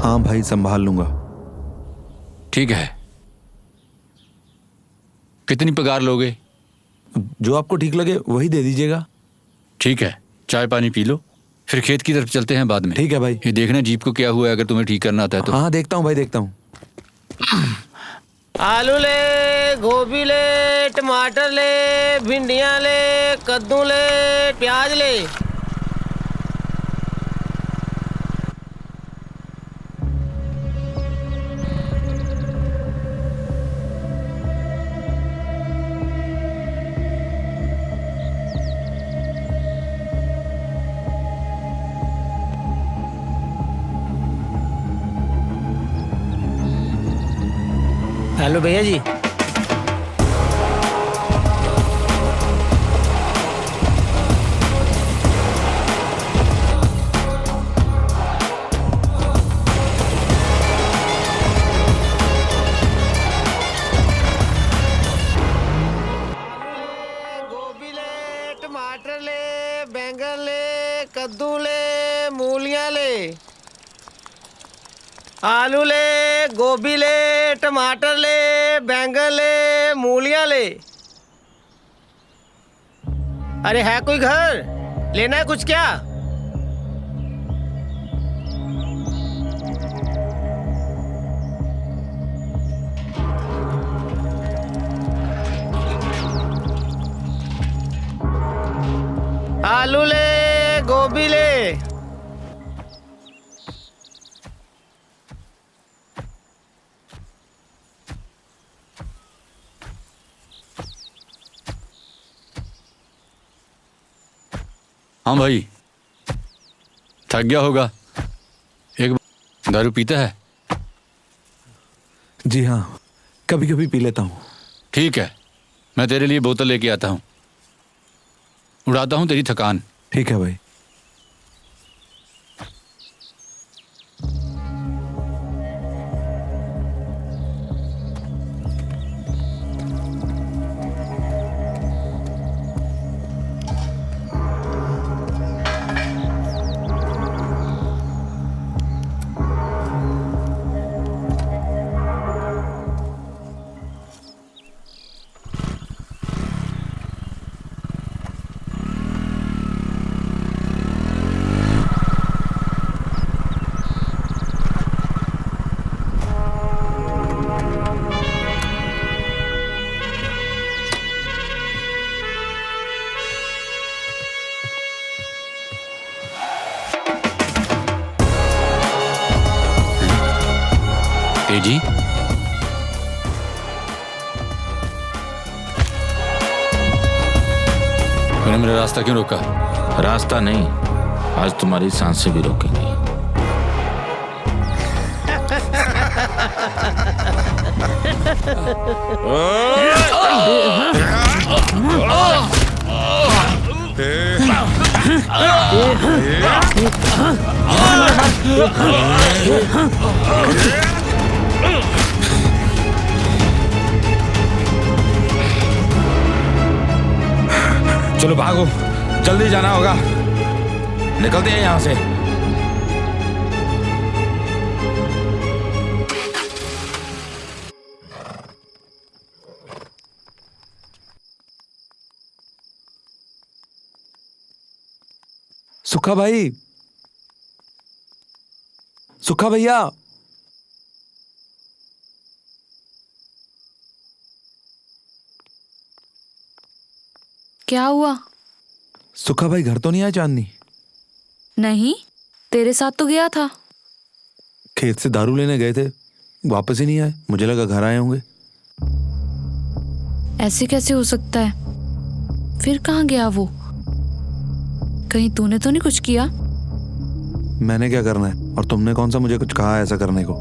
हाँ भाई, संभाल लूंगा। ठीक है, कितनी पगार लोगे? जो आपको ठीक लगे वही दे दीजिएगा। ठीक है, चाय पानी पी लो, फिर खेत की तरफ चलते हैं बाद में। ठीक है भाई। ये देखना जीप को क्या हुआ है, अगर तुम्हें ठीक करना आता है तो। हाँ देखता हूँ भाई, देखता हूँ। आलू ले, गोभी ले, टमाटर ले, भिंडियाँ ले, कद्दू ले, प्याज ले। हेलो भैया जी। गोभी ले, टमाटर ले, बैंगन ले, कद्दू ले, मूलियाँ ले। आलू ले, गोभी ले, टमाटर ले, बैंगन ले, मूलियाँ ले। अरे है कोई घर? लेना है कुछ क्या? आलू ले, गोभी ले। हाँ भाई, थक गया होगा, एक दारू पीता है? जी हाँ, कभी कभी पी लेता हूँ। ठीक है, मैं तेरे लिए बोतल लेके आता हूँ, उड़ाता हूँ तेरी थकान। ठीक है भाई। तेजी, तूने मेरा रास्ता क्यों रोका? रास्ता नहीं, आज तुम्हारी सांसें भी रोकेंगी। चलो भागो, जल्दी जाना होगा। निकलते हैं यहां से। सुखा भाई, सुखा भैया, क्या हुआ? सुखा भाई घर तो नहीं आया चांदनी? नहीं, तेरे साथ तो गया था। खेत से दारू लेने गए थे, वापस ही नहीं आए। मुझे लगा घर आए होंगे। ऐसे कैसे हो सकता है? फिर कहाँ गया वो? कहीं तूने तो नहीं कुछ किया? मैंने क्या करना है, और तुमने कौन सा मुझे कुछ कहा ऐसा करने को?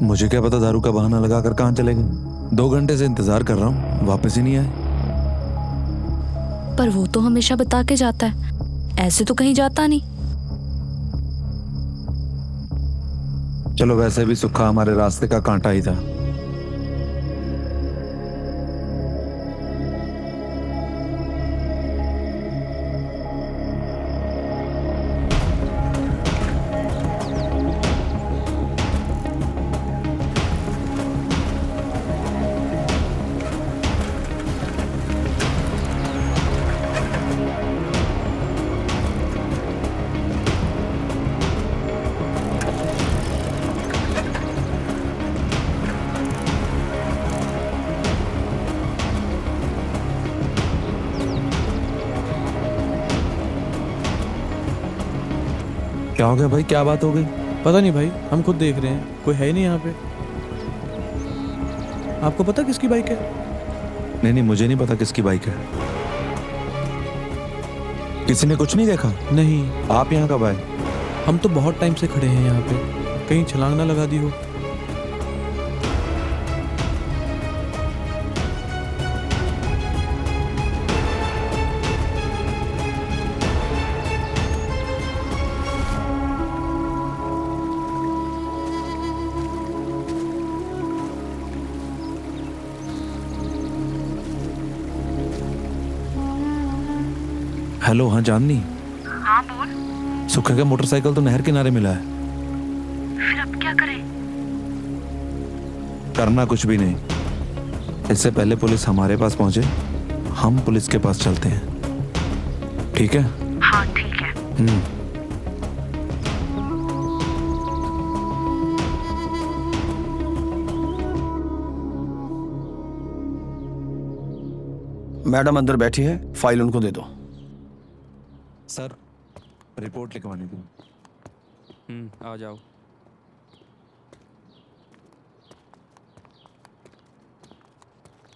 मुझे क्या पता दारू का बहाना लगाकर कहाँ चले गए। 2 घंटे से इंतजार कर रहा हूँ, वापस ही नहीं आए। पर वो तो हमेशा बता के जाता है, ऐसे तो कहीं जाता नहीं। चलो वैसे भी सुखा हमारे रास्ते का कांटा ही था। क्या हो गया भाई, क्या बात हो गई? पता नहीं भाई, हम खुद देख रहे हैं, कोई है नहीं यहाँ पे। आपको पता किसकी बाइक है? नहीं नहीं, मुझे नहीं पता किसकी बाइक है। किसी ने कुछ नहीं देखा? नहीं। आप यहाँ कब आए? हम तो बहुत टाइम से खड़े हैं यहाँ पे, कहीं छलांग ना लगा दी हो। हेलो, हाँ जाननी। हाँ बोल। सुखा का मोटरसाइकिल तो नहर किनारे मिला है। फिर अब क्या करें? करना कुछ भी नहीं। इससे पहले पुलिस हमारे पास पहुंचे, हम पुलिस के पास चलते हैं, ठीक है? हाँ ठीक है। मैडम अंदर बैठी है, फाइल उनको दे दो। सर, रिपोर्ट लिखवानी थी। आ जाओ।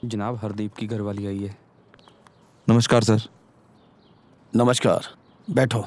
जनाब, हरदीप की घरवाली आई है। नमस्कार सर। नमस्कार, बैठो।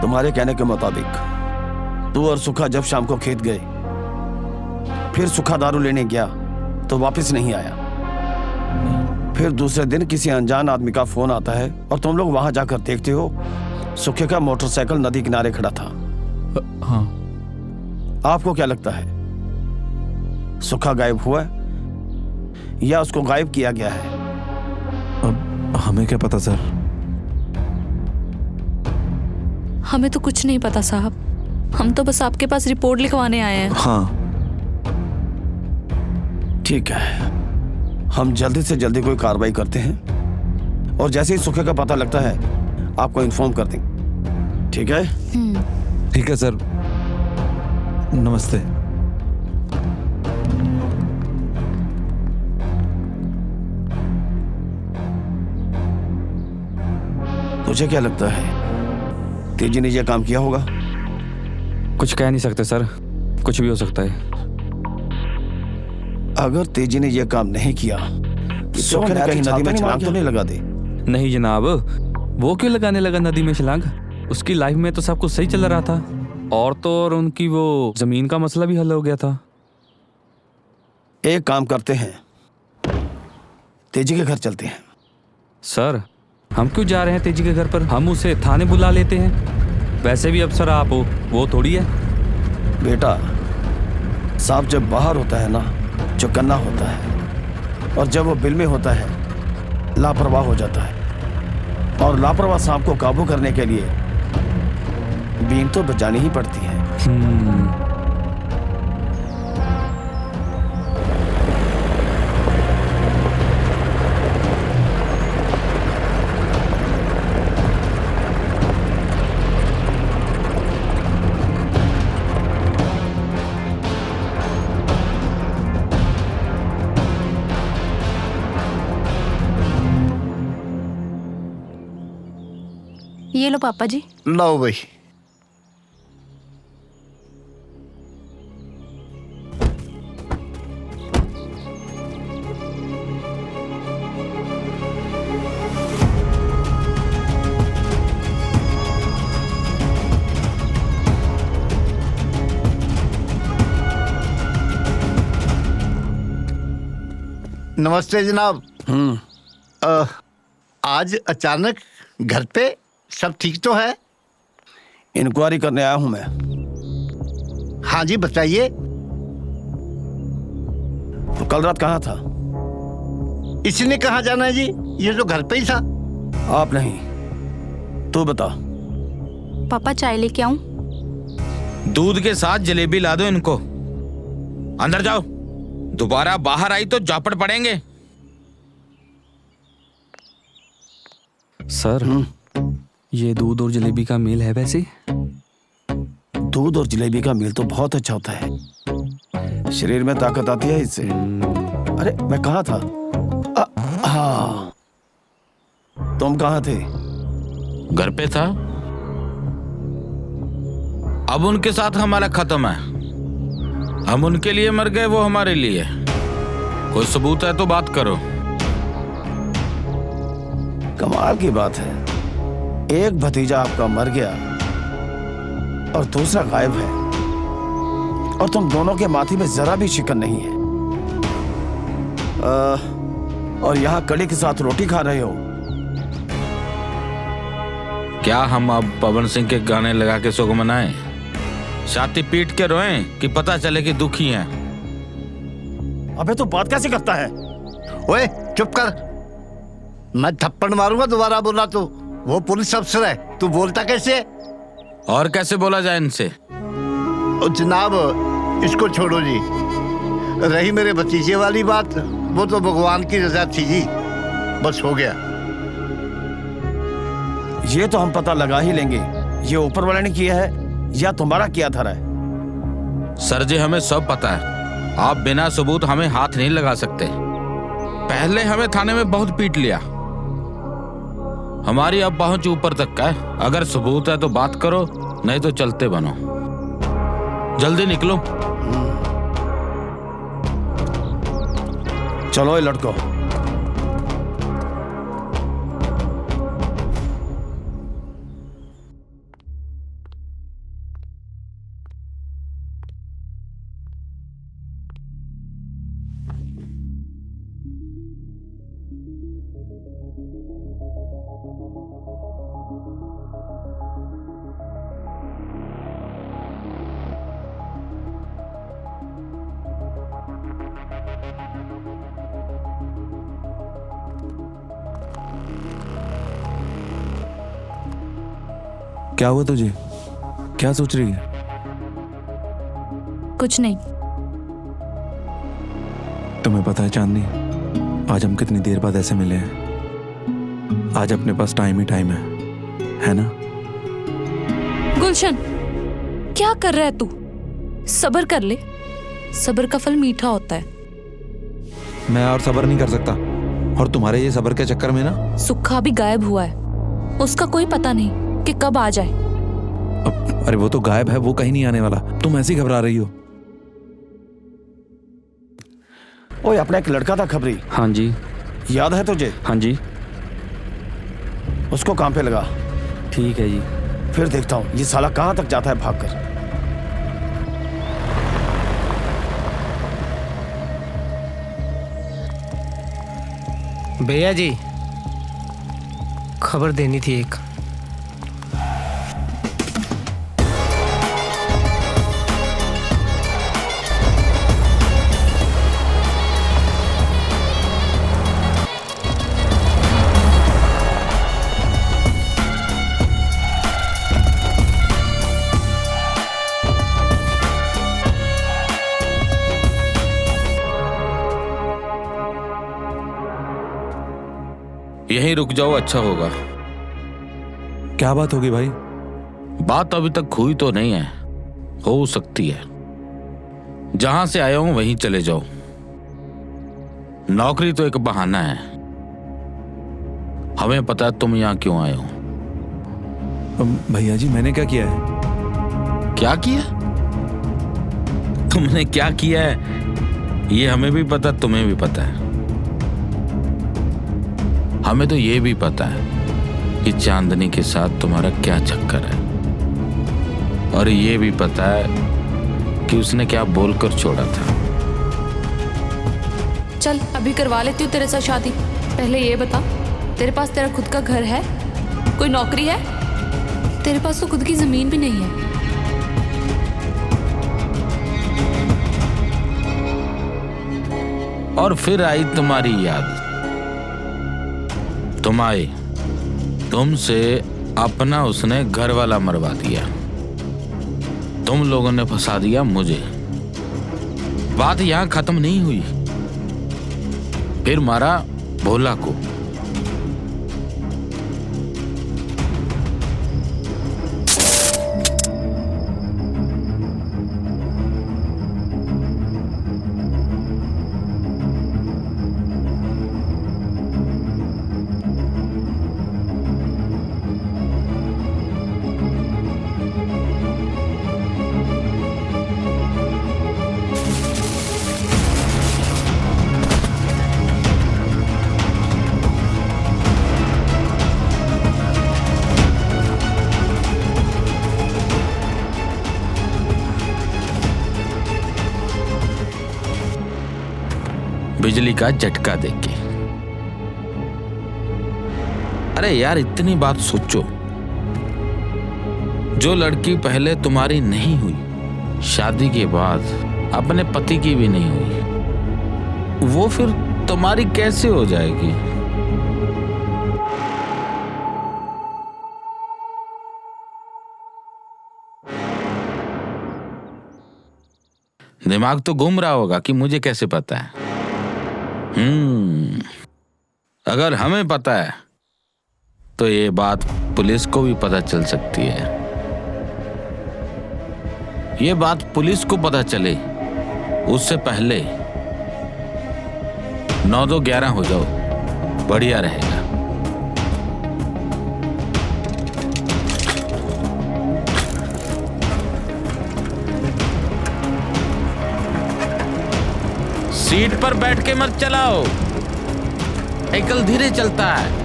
तुम्हारे कहने के मुताबिक तू और सुखा जब शाम को खेत गए, फिर सुखा दारू लेने गया तो वापस नहीं आया। फिर दूसरे दिन किसी अनजान आदमी का फोन आता है और तुम लोग वहां जाकर देखते हो सुखे का मोटरसाइकिल नदी किनारे खड़ा था। हाँ। आपको क्या लगता है, सुखा गायब हुआ या उसको गायब किया गया है? अब हमें क्या पता सर। हमें तो कुछ नहीं पता साहब, हम तो बस आपके पास रिपोर्ट लिखवाने आए हैं। हाँ ठीक है, हम जल्दी से जल्दी कोई कार्रवाई करते हैं और जैसे ही सुखे का पता लगता है आपको इन्फॉर्म कर देंगे, ठीक है? ठीक है सर, नमस्ते। तुझे क्या लगता है तेजी ने यह काम किया होगा? कुछ कह नहीं सकते सर, कुछ भी हो सकता है। अगर तेजी ने यह काम नहीं किया तो कहीं नदी में छलांग तो नहीं लगा दे? नहीं जनाब, वो क्यों लगाने लगा नदी में छलांग? उसकी लाइफ में तो सब कुछ सही चल रहा था, और तो और उनकी वो जमीन का मसला भी हल हो गया था। एक काम करते हैं, तेजी के घर चलते हैं। सर हम क्यों जा रहे हैं तेजी के घर पर? हम उसे थाने बुला लेते हैं। वैसे भी अफसर आप हो, वो थोड़ी है। बेटा, सांप जब बाहर होता है ना, चौकन्ना होता है, और जब वो बिल में होता है लापरवाह हो जाता है। और लापरवाह सांप को काबू करने के लिए बीन तो बजानी ही पड़ती है। ये लो पापा जी। लाओ भाई। नमस्ते जनाब। आज अचानक घर पे सब ठीक तो है? इंक्वायरी करने आया हूं मैं। हाँ जी बताइए। तो कल रात कहाँ था? इसने कहाँ जाना है जी, ये तो घर पे ही था। आप नहीं, तू बता। पापा चाय लेके आऊं? दूध के साथ जलेबी ला दो इनको। अंदर जाओ, दोबारा बाहर आई तो जापड़ पड़ेंगे। सर ये दूध और जलेबी का मेल है वैसे? दूध और जलेबी का मेल तो बहुत अच्छा होता है, शरीर में ताकत आती है इससे। अरे मैं कहाँ था? हाँ, तुम कहाँ थे? घर पे था। अब उनके साथ हमारा खत्म है। हम उनके लिए मर गए, वो हमारे लिए। कोई सबूत है तो बात करो। कमाल की बात है, एक भतीजा आपका मर गया और दूसरा गायब है, और तुम दोनों के माथे में जरा भी शिकन नहीं है। और यहाँ कड़ी के साथ रोटी खा रहे हो। क्या हम अब पवन सिंह के गाने लगा के शोक मनाएं? छाती पीट के रोएं कि पता चले कि दुखी हैं? अबे तू बात कैसे करता है? ओए चुप कर, मैं थप्पड़ मारूंगा दोबारा बोला तो। वो पुलिस अफसर है, तू बोलता कैसे है? और कैसे बोला जाए इनसे? जनाब इसको छोड़ो जी। रही मेरे भतीजे वाली बात, वो तो भगवान की रजा थी जी, बस हो गया। ये तो हम पता लगा ही लेंगे, ये ऊपर वाले ने किया है या तुम्हारा किया धरा है। सर जी हमें सब पता है, आप बिना सबूत हमें हाथ नहीं लगा सकते। पहले हमें थाने में बहुत पीट लिया, हमारी अब पहुंच ऊपर तक का है। अगर सबूत है तो बात करो, नहीं तो चलते बनो। जल्दी निकलो। चलो ये लड़को। क्या हुआ तुझे? क्या सोच रही है? कुछ नहीं। तुम्हें पता है चांदनी, आज हम कितनी देर बाद ऐसे मिले हैं। आज अपने पास टाइम ही टाइम है। है ना? गुलशन, क्या कर रहा है तू? सब्र कर ले, सब्र का फल मीठा होता है। मैं और सब्र नहीं कर सकता, और तुम्हारे ये सब्र के चक्कर में ना सुखा भी गायब हुआ है, उसका कोई पता नहीं कि कब आ जाए। अरे वो तो गायब है, वो कहीं नहीं आने वाला, तुम ऐसी घबरा रही हो। ओए, अपना एक लड़का था खबरी। हाँ जी। याद है तुझे? हाँ जी। उसको काम पे लगा। ठीक है जी। फिर देखता हूँ ये साला कहाँ तक जाता है भागकर। भैया जी, खबर देनी थी एक। यहीं रुक जाओ, अच्छा होगा। क्या बात होगी भाई? बात अभी तक हुई तो नहीं है, हो सकती है। जहां से आया हूं वहीं चले जाओ। नौकरी तो एक बहाना है, हमें पता है तुम यहां क्यों आए हो। भैया जी, मैंने क्या किया है? क्या किया? तुमने क्या किया है ये हमें भी पता, तुम्हें भी पता है। हमें तो ये भी पता है कि चांदनी के साथ तुम्हारा क्या चक्कर है, और ये भी पता है कि उसने क्या बोलकर छोड़ा था। चल अभी करवा लेती हूँ तेरे साथ शादी। पहले ये बता, तेरे पास तेरा खुद का घर है, कोई नौकरी है? तेरे पास तो खुद की जमीन भी नहीं है। और फिर आई तुम्हारी याद। तुम आए, तुमसे अपना उसने घर वाला मरवा दिया, तुम लोगों ने फंसा दिया मुझे। बात यहां खत्म नहीं हुई, फिर मारा भोला को। बिजली का झटका देके। अरे यार, इतनी बात सोचो, जो लड़की पहले तुम्हारी नहीं हुई, शादी के बाद अपने पति की भी नहीं हुई, वो फिर तुम्हारी कैसे हो जाएगी? दिमाग तो घूम रहा होगा कि मुझे कैसे पता है। अगर हमें पता है तो ये बात पुलिस को भी पता चल सकती है। ये बात पुलिस को पता चले उससे पहले 9-2-11 हो जाओ, बढ़िया रहेगा। सीट पर बैठ के मत चलाओ, साइकिल धीरे चलता है।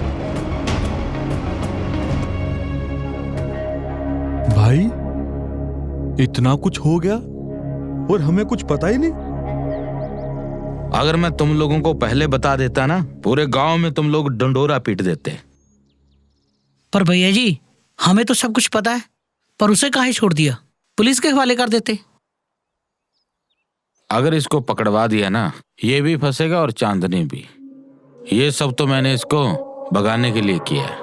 भाई, इतना कुछ हो गया और हमें कुछ पता ही नहीं। अगर मैं तुम लोगों को पहले बता देता ना, पूरे गांव में तुम लोग डंडोरा पीट देते। पर भैया जी, हमें तो सब कुछ पता है, पर उसे काहे छोड़ दिया? पुलिस के हवाले कर देते। अगर इसको पकड़वा दिया ना, ये भी फंसेगा और चांदनी भी। ये सब तो मैंने इसको भगाने के लिए किया है।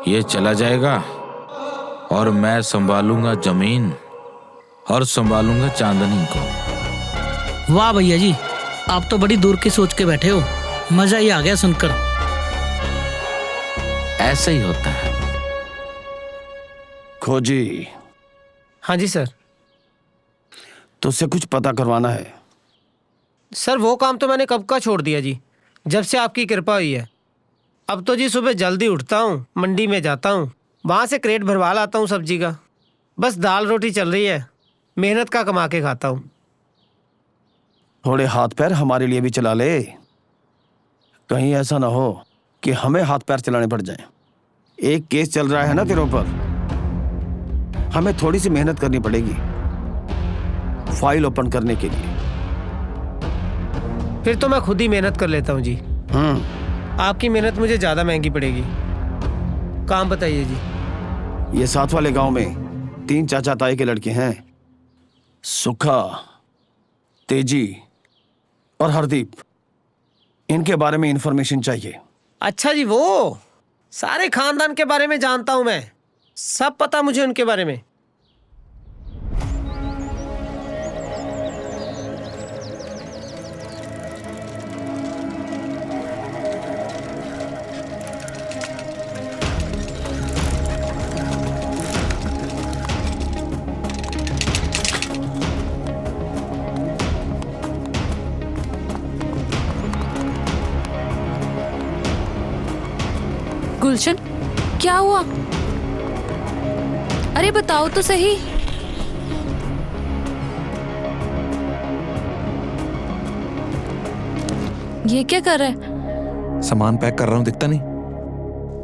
ये चला जाएगा और मैं संभालूंगा जमीन और संभालूंगा चांदनी को। वाह भैया जी, आप तो बड़ी दूर की सोच के बैठे हो, मजा ही आ गया सुनकर। ऐसे ही होता है। खोजी। हाँ जी सर। तुझसे कुछ पता करवाना है। सर वो काम तो मैंने कब का छोड़ दिया जी, जब से आपकी कृपा हुई है। अब तो जी सुबह जल्दी उठता हूँ, मंडी में जाता हूँ, वहाँ से क्रेट भरवा लाता हूँ सब्जी का। बस दाल रोटी चल रही है, मेहनत का कमा के खाता हूँ। थोड़े हाथ पैर हमारे लिए भी चला ले, कहीं ऐसा ना हो कि हमें हाथ पैर चलाने पड़ जाए। एक केस चल रहा है ना तेरे ऊपर, हमें थोड़ी सी मेहनत करनी पड़ेगी फाइल ओपन करने के लिए। फिर तो मैं खुद ही मेहनत कर लेता हूँ जी। आपकी मेहनत मुझे ज़्यादा महंगी पड़ेगी। काम बताइए जी। ये साथ वाले गांव में 3 चाचा ताई के लड़के हैं, सुखा, तेजी और हरदीप। इनके बारे में इंफॉर्मेशन चाहिए। अच्छा जी, वो सारे खानदान के बारे में जानता हूँ मैं, सब पता मुझे उनके बारे में। गुलशन, क्या हुआ? अरे बताओ तो सही। ये क्या कर रहा है? सामान पैक कर रहा हूँ, दिखता नहीं?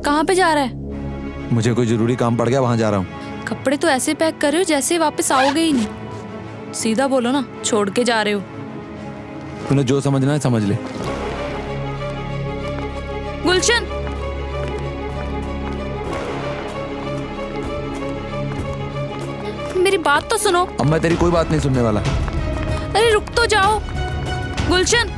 कहाँ पे जा रहा है? मुझे कोई जरूरी काम पड़ गया, वहां जा रहा हूँ। कपड़े तो ऐसे पैक कर रहे हो जैसे वापस आओगे ही नहीं। सीधा बोलो ना, छोड़ के जा रहे हो। तूने जो समझना है समझ ले। गुलशन, मेरी बात तो सुनो। अब मैं तेरी कोई बात नहीं सुनने वाला। अरे रुक तो जाओ। गुलशन,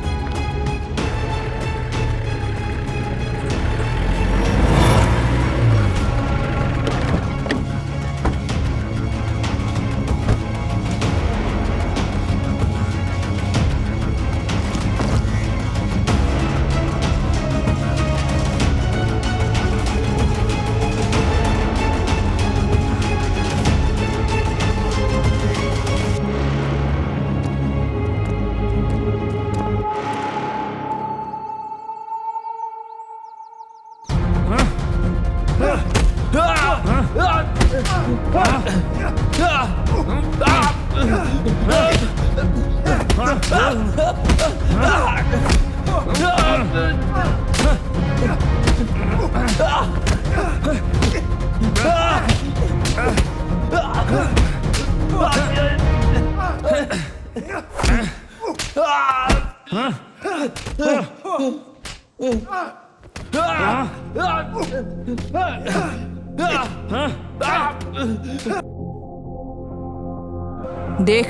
देख,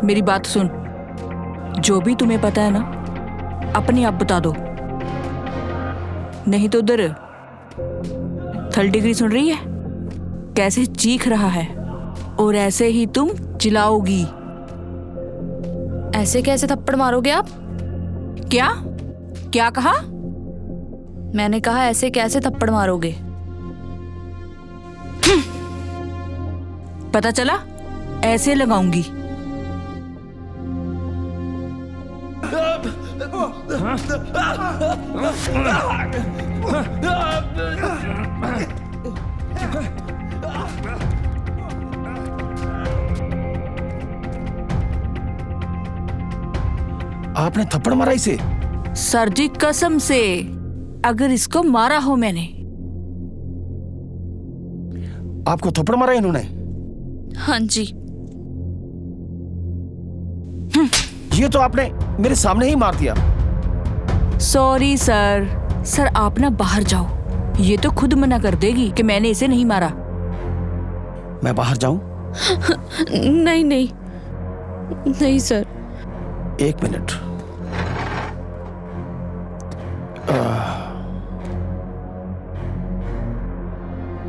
मेरी बात सुन। जो भी तुम्हें पता है ना, अपने आप बता दो, नहीं तो उधर 3rd डिग्री सुन रही है कैसे चीख रहा है, और ऐसे ही तुम चिल्लाओगी। ऐसे कैसे थप्पड़ मारोगे आप? क्या क्या कहा? मैंने कहा ऐसे कैसे थप्पड़ मारोगे? पता चला? ऐसे लगाऊंगी। आपने थप्पड़ मारा इसे? सर जी कसम से, अगर इसको मारा हो मैंने। आपको थप्पड़ मारा इन्होंने? हाँ जी। ये तो आपने मेरे सामने ही मार दिया। Sorry sir. सर आप ना बाहर जाओ, ये तो खुद मना कर देगी कि मैंने इसे नहीं मारा। मैं बाहर जाऊं? नहीं नहीं नहीं सर। 1 मिनट।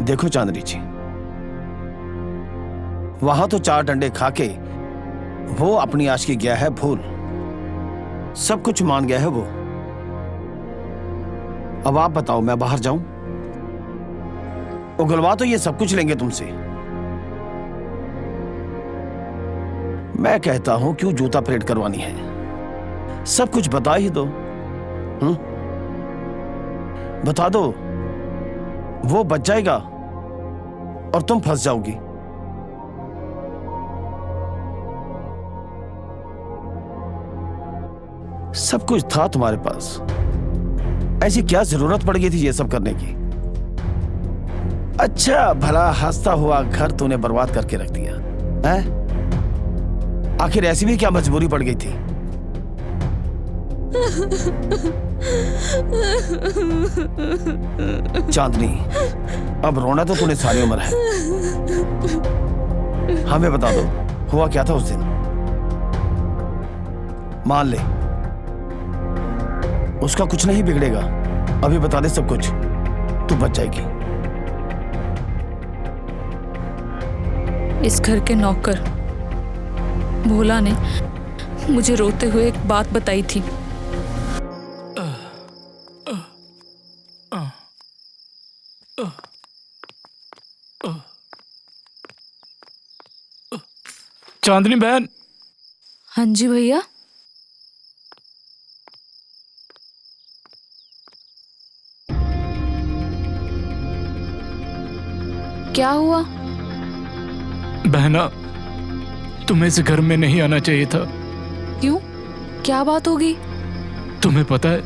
देखो चांदनी जी, वहां तो 4 डंडे खाके वो अपनी आशिकी गया है भूल, सब कुछ मान गया है वो। अब आप बताओ, मैं बाहर जाऊं? उगलवा तो ये सब कुछ लेंगे तुमसे, मैं कहता हूं क्यों जूता परेड करवानी है, सब कुछ बता ही दो। बता दो, वो बच जाएगा और तुम फंस जाओगी। सब कुछ था तुम्हारे पास, ऐसी क्या जरूरत पड़ गई थी ये सब करने की? अच्छा भला हंसता हुआ घर तूने बर्बाद करके रख दिया है? आखिर ऐसी भी क्या मजबूरी पड़ गई थी? चांदनी, अब रोना तो तूने सारी उम्र है। हमें बता दो, हुआ क्या था उस दिन? मान ले उसका कुछ नहीं बिगड़ेगा, अभी बता दे सब कुछ, तू बच जाएगी। इस घर के नौकर भोला ने मुझे रोते हुए एक बात बताई थी। चांदनी बहन। हाँ जी भैया। क्या हुआ? बहना, तुम्हें इस घर में नहीं आना चाहिए था। क्यों? क्या बात होगी? तुम्हें पता है,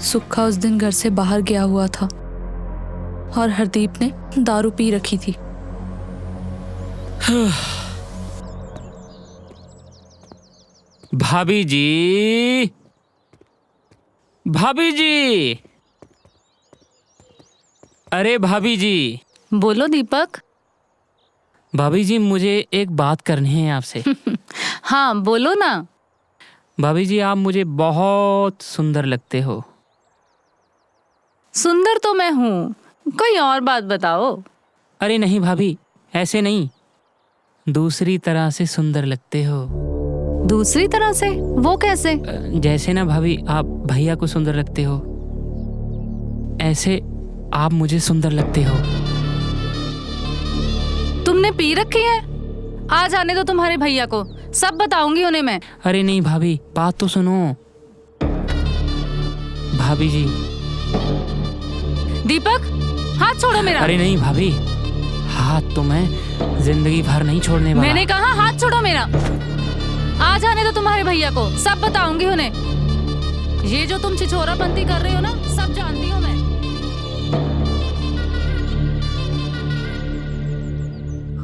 सुक्खा उस दिन घर से बाहर गया हुआ था और हरदीप ने दारू पी रखी थी। भाभी जी, भाभी जी, अरे भाभी जी। बोलो दीपक। भाभी जी, मुझे एक बात करनी है आपसे। हाँ बोलो ना। भाभी जी, आप मुझे बहुत सुंदर लगते हो। सुंदर तो मैं हूँ, कोई और बात बताओ। अरे नहीं भाभी, ऐसे नहीं, दूसरी तरह से सुंदर लगते हो। दूसरी तरह से? वो कैसे? जैसे ना भाभी आप भैया को सुंदर लगते हो, ऐसे आप मुझे सुंदर लगते हो। तुमने पी रखी है? आ जाने दो तुम्हारे भैया को, सब बताऊंगी उन्हें मैं। अरे नहीं भाभी, बात तो सुनो। भाभी जी। दीपक, हाथ छोड़ो मेरा। अरे नहीं भाभी, हाथ तो मैं जिंदगी भर नहीं छोड़ने वाला। मैंने कहा हाथ छोड़ो मेरा। आ जाने दो तुम्हारे भैया को, सब बताऊंगी उन्हें। ये जो तुम छिछोरापंती कर रहे हो ना, सब जानती हूँ मैं।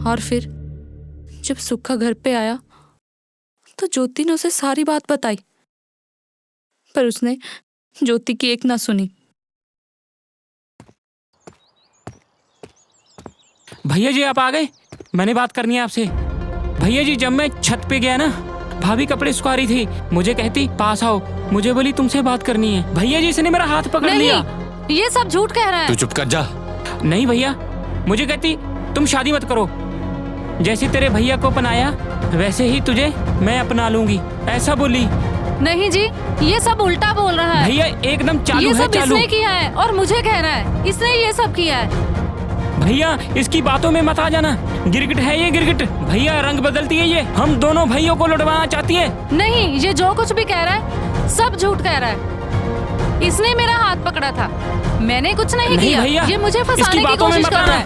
और फिर जब सुक्खा घर पे आया तो ज्योति ने उसे सारी बात बताई, पर उसने ज्योति की एक ना सुनी। भैया जी आप आ गए, मैंने बात करनी है आपसे। भैया जी, जब मैं छत पे गया ना, भाभी कपड़े सुखा रही थी, मुझे कहती पास आओ, मुझे बोली तुमसे बात करनी है। भैया जी, इसने मेरा हाथ पकड़ लिया। ये सब झूठ कह रहा है। तू चुप कर जा। नहीं भैया, मुझे कहती तुम शादी मत करो, जैसे तेरे भैया को अपनाया वैसे ही तुझे मैं अपना लूंगी, ऐसा बोली। नहीं जी, ये सब उल्टा बोल रहा है। भैया एकदम चालू ये है, सब चालू। इसने किया है और मुझे कह रहा है इसने ये सब किया है। भैया इसकी बातों में मत आ जाना, गिरगिट है ये, गिरगिट। भैया रंग बदलती है ये, हम दोनों भाइयों को लौटवाना चाहती है। नहीं, ये जो कुछ भी कह रहा है सब झूठ कह रहा है। इसने मेरा हाथ पकड़ा था, मैंने कुछ नहीं किया। भैया, ये मुझे इसकी फंसाने की बातों में कोशिश मत कर रहा आना। है।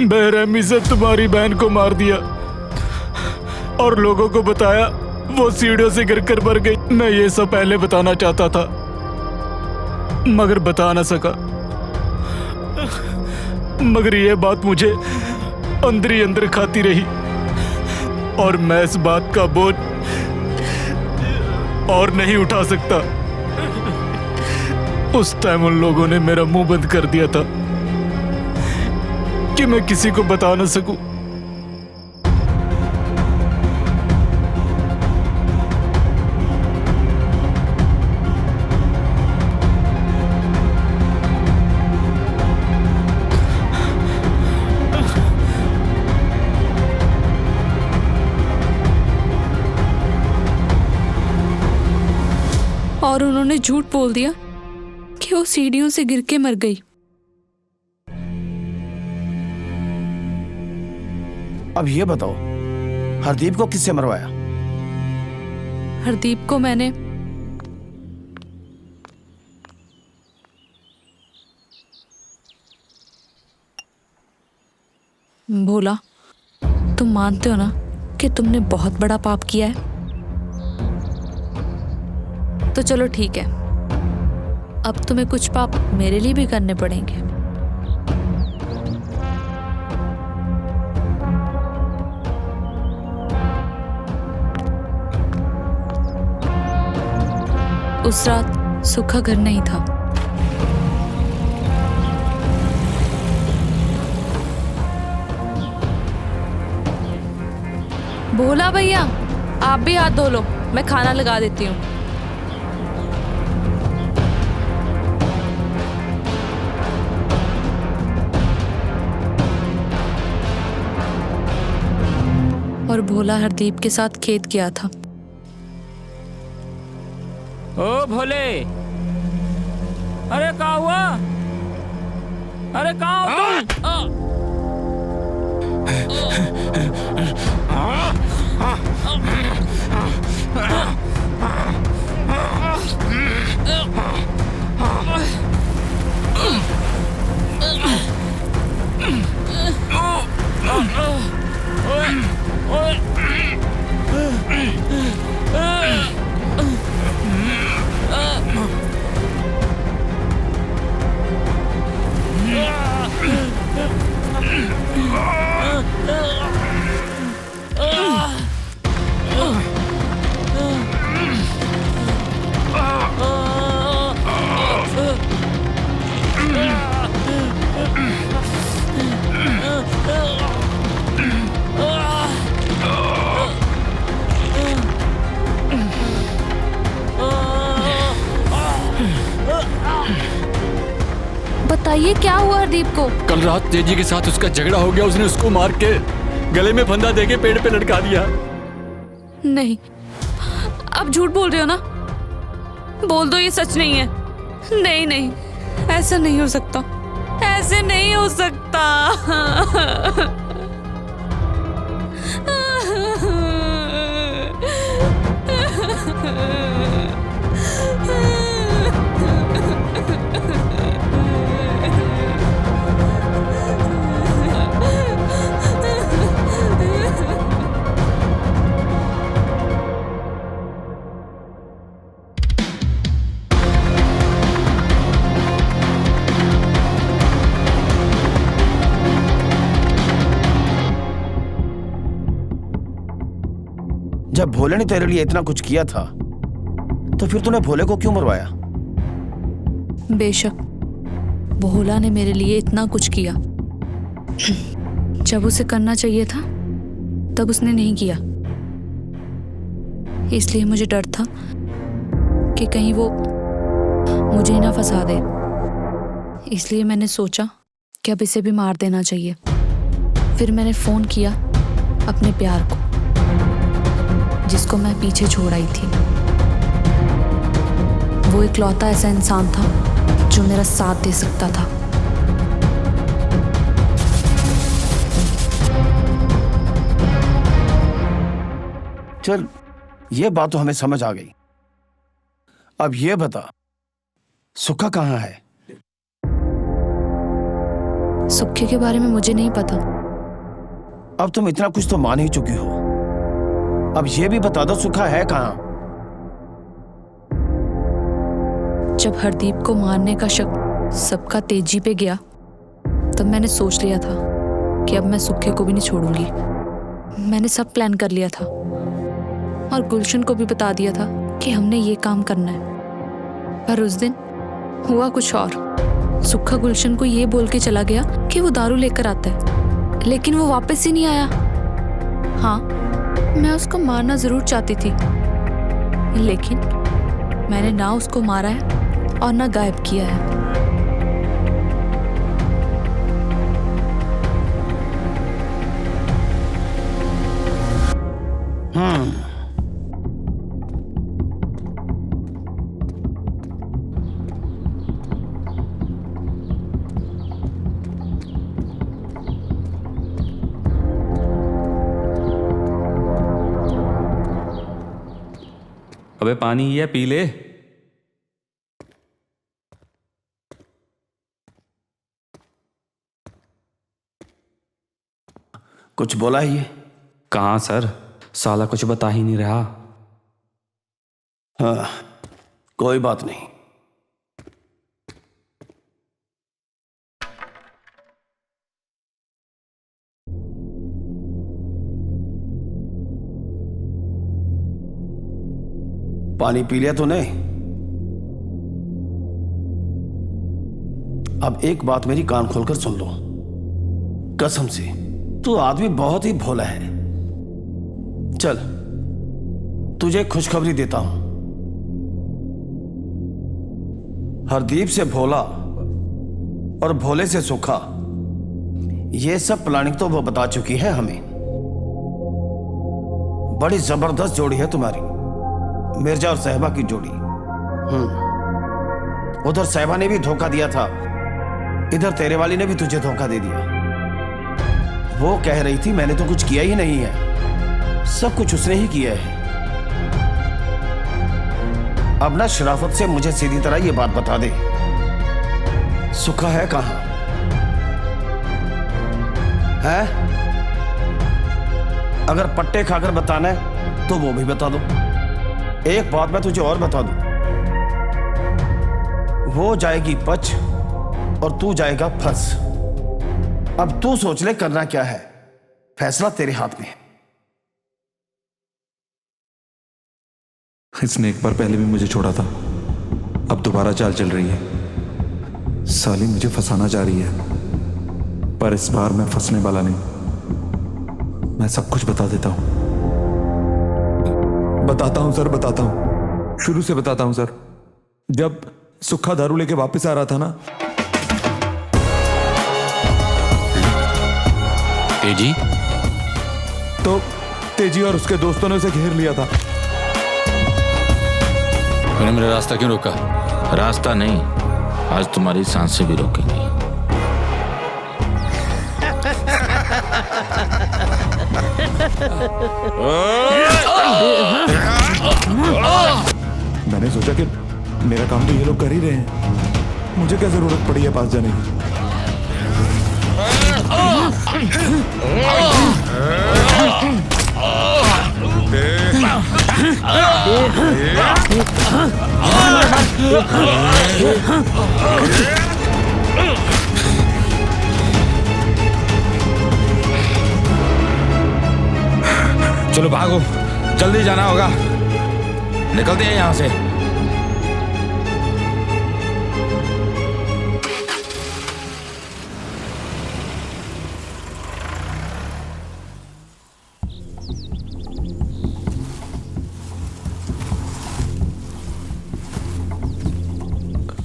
बेरहमी से तुम्हारी बहन को मार दिया और लोगों को बताया वो सीढ़ियों से गिरकर मर गई। मैं ये सब पहले बताना चाहता था मगर बता ना सका। मगर ये बात मुझे अंदर ही अंदर खाती रही और मैं इस बात का बोझ और नहीं उठा सकता। उस टाइम उन लोगों ने मेरा मुंह बंद कर दिया था कि मैं किसी को बता ना सकूं। और उन्होंने झूठ बोल दिया कि वो सीढ़ियों से गिर के मर गई। अब ये बताओ, हरदीप को किससे मरवाया? हरदीप को मैंने भोला, तुम मानते हो ना कि तुमने बहुत बड़ा पाप किया है? तो चलो ठीक है, अब तुम्हें कुछ पाप मेरे लिए भी करने पड़ेंगे। उस रात सुखा घर नहीं था। भोला भैया, आप भी हाथ धो लो, मैं खाना लगा देती हूँ। और भोला हरदीप के साथ खेत गया था। ओ भोले, अरे क्या हुआ? अरे कहाँ हो तुम? बताइए क्या हुआ हरदीप को? कल रात तेजी के साथ उसका झगड़ा हो गया। उसने उसको मार के गले में फंदा देके पेड़ पे लटका दिया। नहीं, आप झूठ बोल रहे हो ना? बोल दो ये सच नहीं है। नहीं नहीं, ऐसा नहीं हो सकता, ऐसे नहीं हो सकता। जब भोले ने तेरे लिए इतना कुछ किया था तो फिर तूने भोले को क्यों मरवाया? बेशक भोला ने मेरे लिए इतना कुछ किया, जब उसे करना चाहिए था तब उसने नहीं किया। इसलिए मुझे डर था कि कहीं वो मुझे ना फंसा दे। इसलिए मैंने सोचा कि अब इसे भी मार देना चाहिए। फिर मैंने फोन किया अपने प्यार को, जिसको मैं पीछे छोड़ आई थी। वो इकलौता ऐसा इंसान था जो मेरा साथ दे सकता था। चल, ये बात तो हमें समझ आ गई। अब ये बता, सुखा कहाँ है? सुखे के बारे में मुझे नहीं पता। अब तुम इतना कुछ तो मान ही चुकी हो, अब ये भी बता दो सुखा है कहाँ? जब हरदीप को मारने का शक सबका तेजी पे गया तब मैंने सोच लिया था कि अब मैं सुखे को भी नहीं छोड़ूंगी। मैंने सब प्लान कर लिया था और गुलशन को भी बता दिया था कि हमने ये काम करना है। पर उस दिन हुआ कुछ और। सुखा गुलशन को ये बोल के चला गया कि वो दारू लेकर आता है, लेकिन वो वापस ही नहीं आया। हाँ, मैं उसको मारना जरूर चाहती थी, लेकिन मैंने ना उसको मारा है और ना गायब किया है। अबे पानी ही है, पी ले। कुछ बोला है ये? कहाँ सर, साला कुछ बता ही नहीं रहा। हाँ, कोई बात नहीं। पानी पी लिया तूने? अब एक बात मेरी कान खोलकर सुन लो, कसम से तू आदमी बहुत ही भोला है। चल तुझे खुशखबरी देता हूं, हरदीप से भोला और भोले से सुखा, ये सब प्लानिंग तो वो बता चुकी है हमें। बड़ी जबरदस्त जोड़ी है तुम्हारी, मिर्जा और साहिबा की जोड़ी। उधर साहिबा ने भी धोखा दिया था, इधर तेरे वाली ने भी तुझे धोखा दे दिया। वो कह रही थी मैंने तो कुछ किया ही नहीं है, सब कुछ उसने ही किया है। अब ना शराफत से मुझे सीधी तरह ये बात बता दे, सुखा है कहां? है? अगर पट्टे खाकर बताना है तो वो भी बता दो। एक बात मैं तुझे और बता दूं, वो जाएगी पच और तू जाएगा फंस। अब तू सोच ले करना क्या है, फैसला तेरे हाथ में है। इसने एक बार पहले भी मुझे छोड़ा था, अब दोबारा चाल चल रही है। साली मुझे फंसाना चाह रही है, पर इस बार मैं फंसने वाला नहीं। मैं सब कुछ बता देता हूं। बताता हूं सर, बताता हूं, शुरू से बताता हूं सर। जब सुखा दारू लेके वापस आ रहा था ना, तेजी, तो तेजी और उसके दोस्तों ने उसे घेर लिया था। उन्होंने मेरा रास्ता क्यों रोका? रास्ता नहीं, आज तुम्हारी सांसें भी रोकेंगी। मैंने सोचा कि मेरा काम तो ये लोग कर ही रहे हैं, मुझे क्या जरूरत पड़ी है पास जाने की। चलो भागो, जल्दी जाना होगा, निकलते हैं यहां से।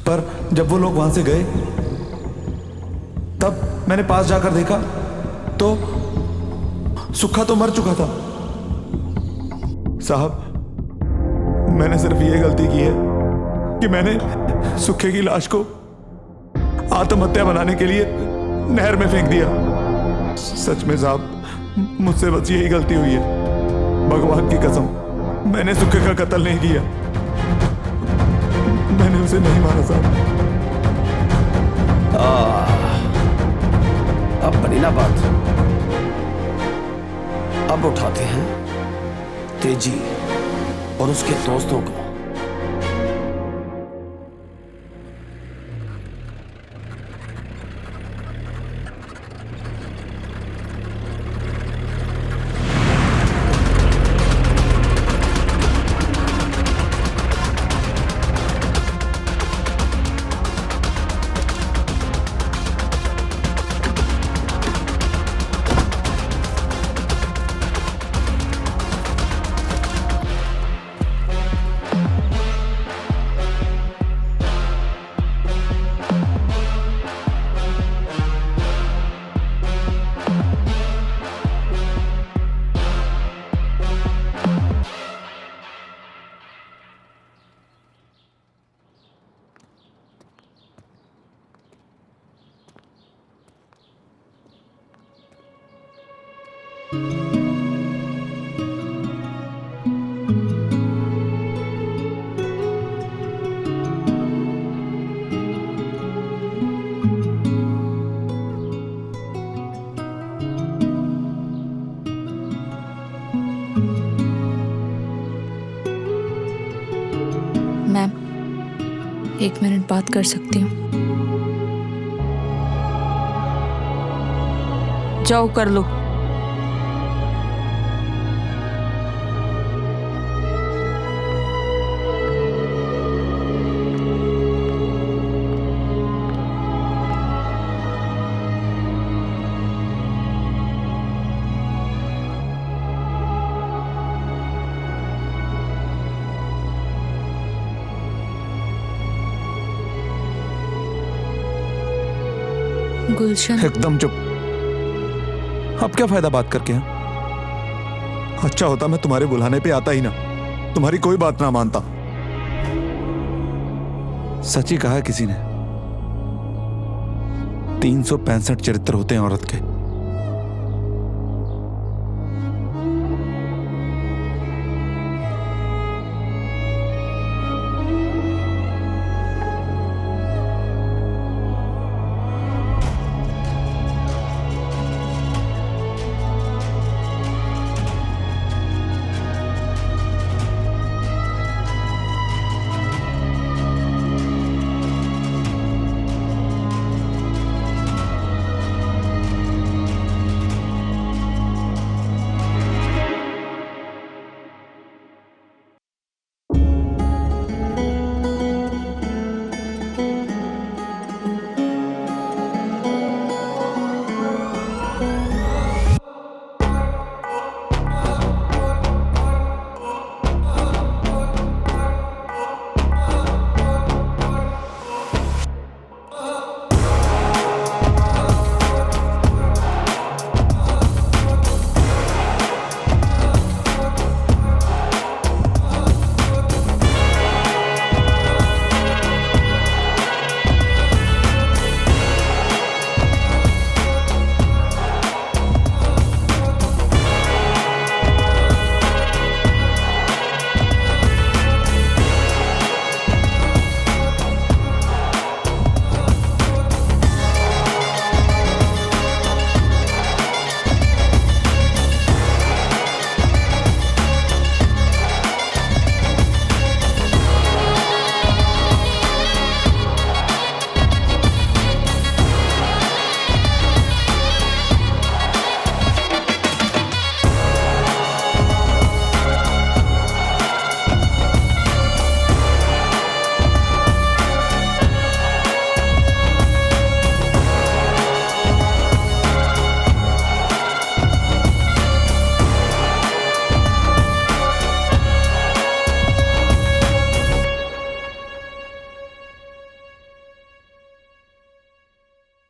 पर जब वो लोग वहां से गए, तब मैंने पास जाकर देखा तो सुखा तो मर चुका था। साहब, मैंने सिर्फ ये गलती की है कि मैंने सुखे की लाश को आत्महत्या बनाने के लिए नहर में फेंक दिया। सच में साहब, मुझसे बस यही गलती हुई है। भगवान की कसम, मैंने सुखे का कत्ल नहीं किया, मैंने उसे नहीं मारा साहब। अब बनी ना बात। अब उठाते हैं तेजी और उसके दोस्तों को। मैम, 1 मिनट बात कर सकती हूँ? जाओ कर लो। गुलशन, एकदम चुप। अब क्या फायदा बात करके? हैं? अच्छा होता मैं तुम्हारे बुलाने पे आता ही ना, तुम्हारी कोई बात ना मानता। सच ही कहा किसी ने, 365 चरित्र होते हैं औरत के।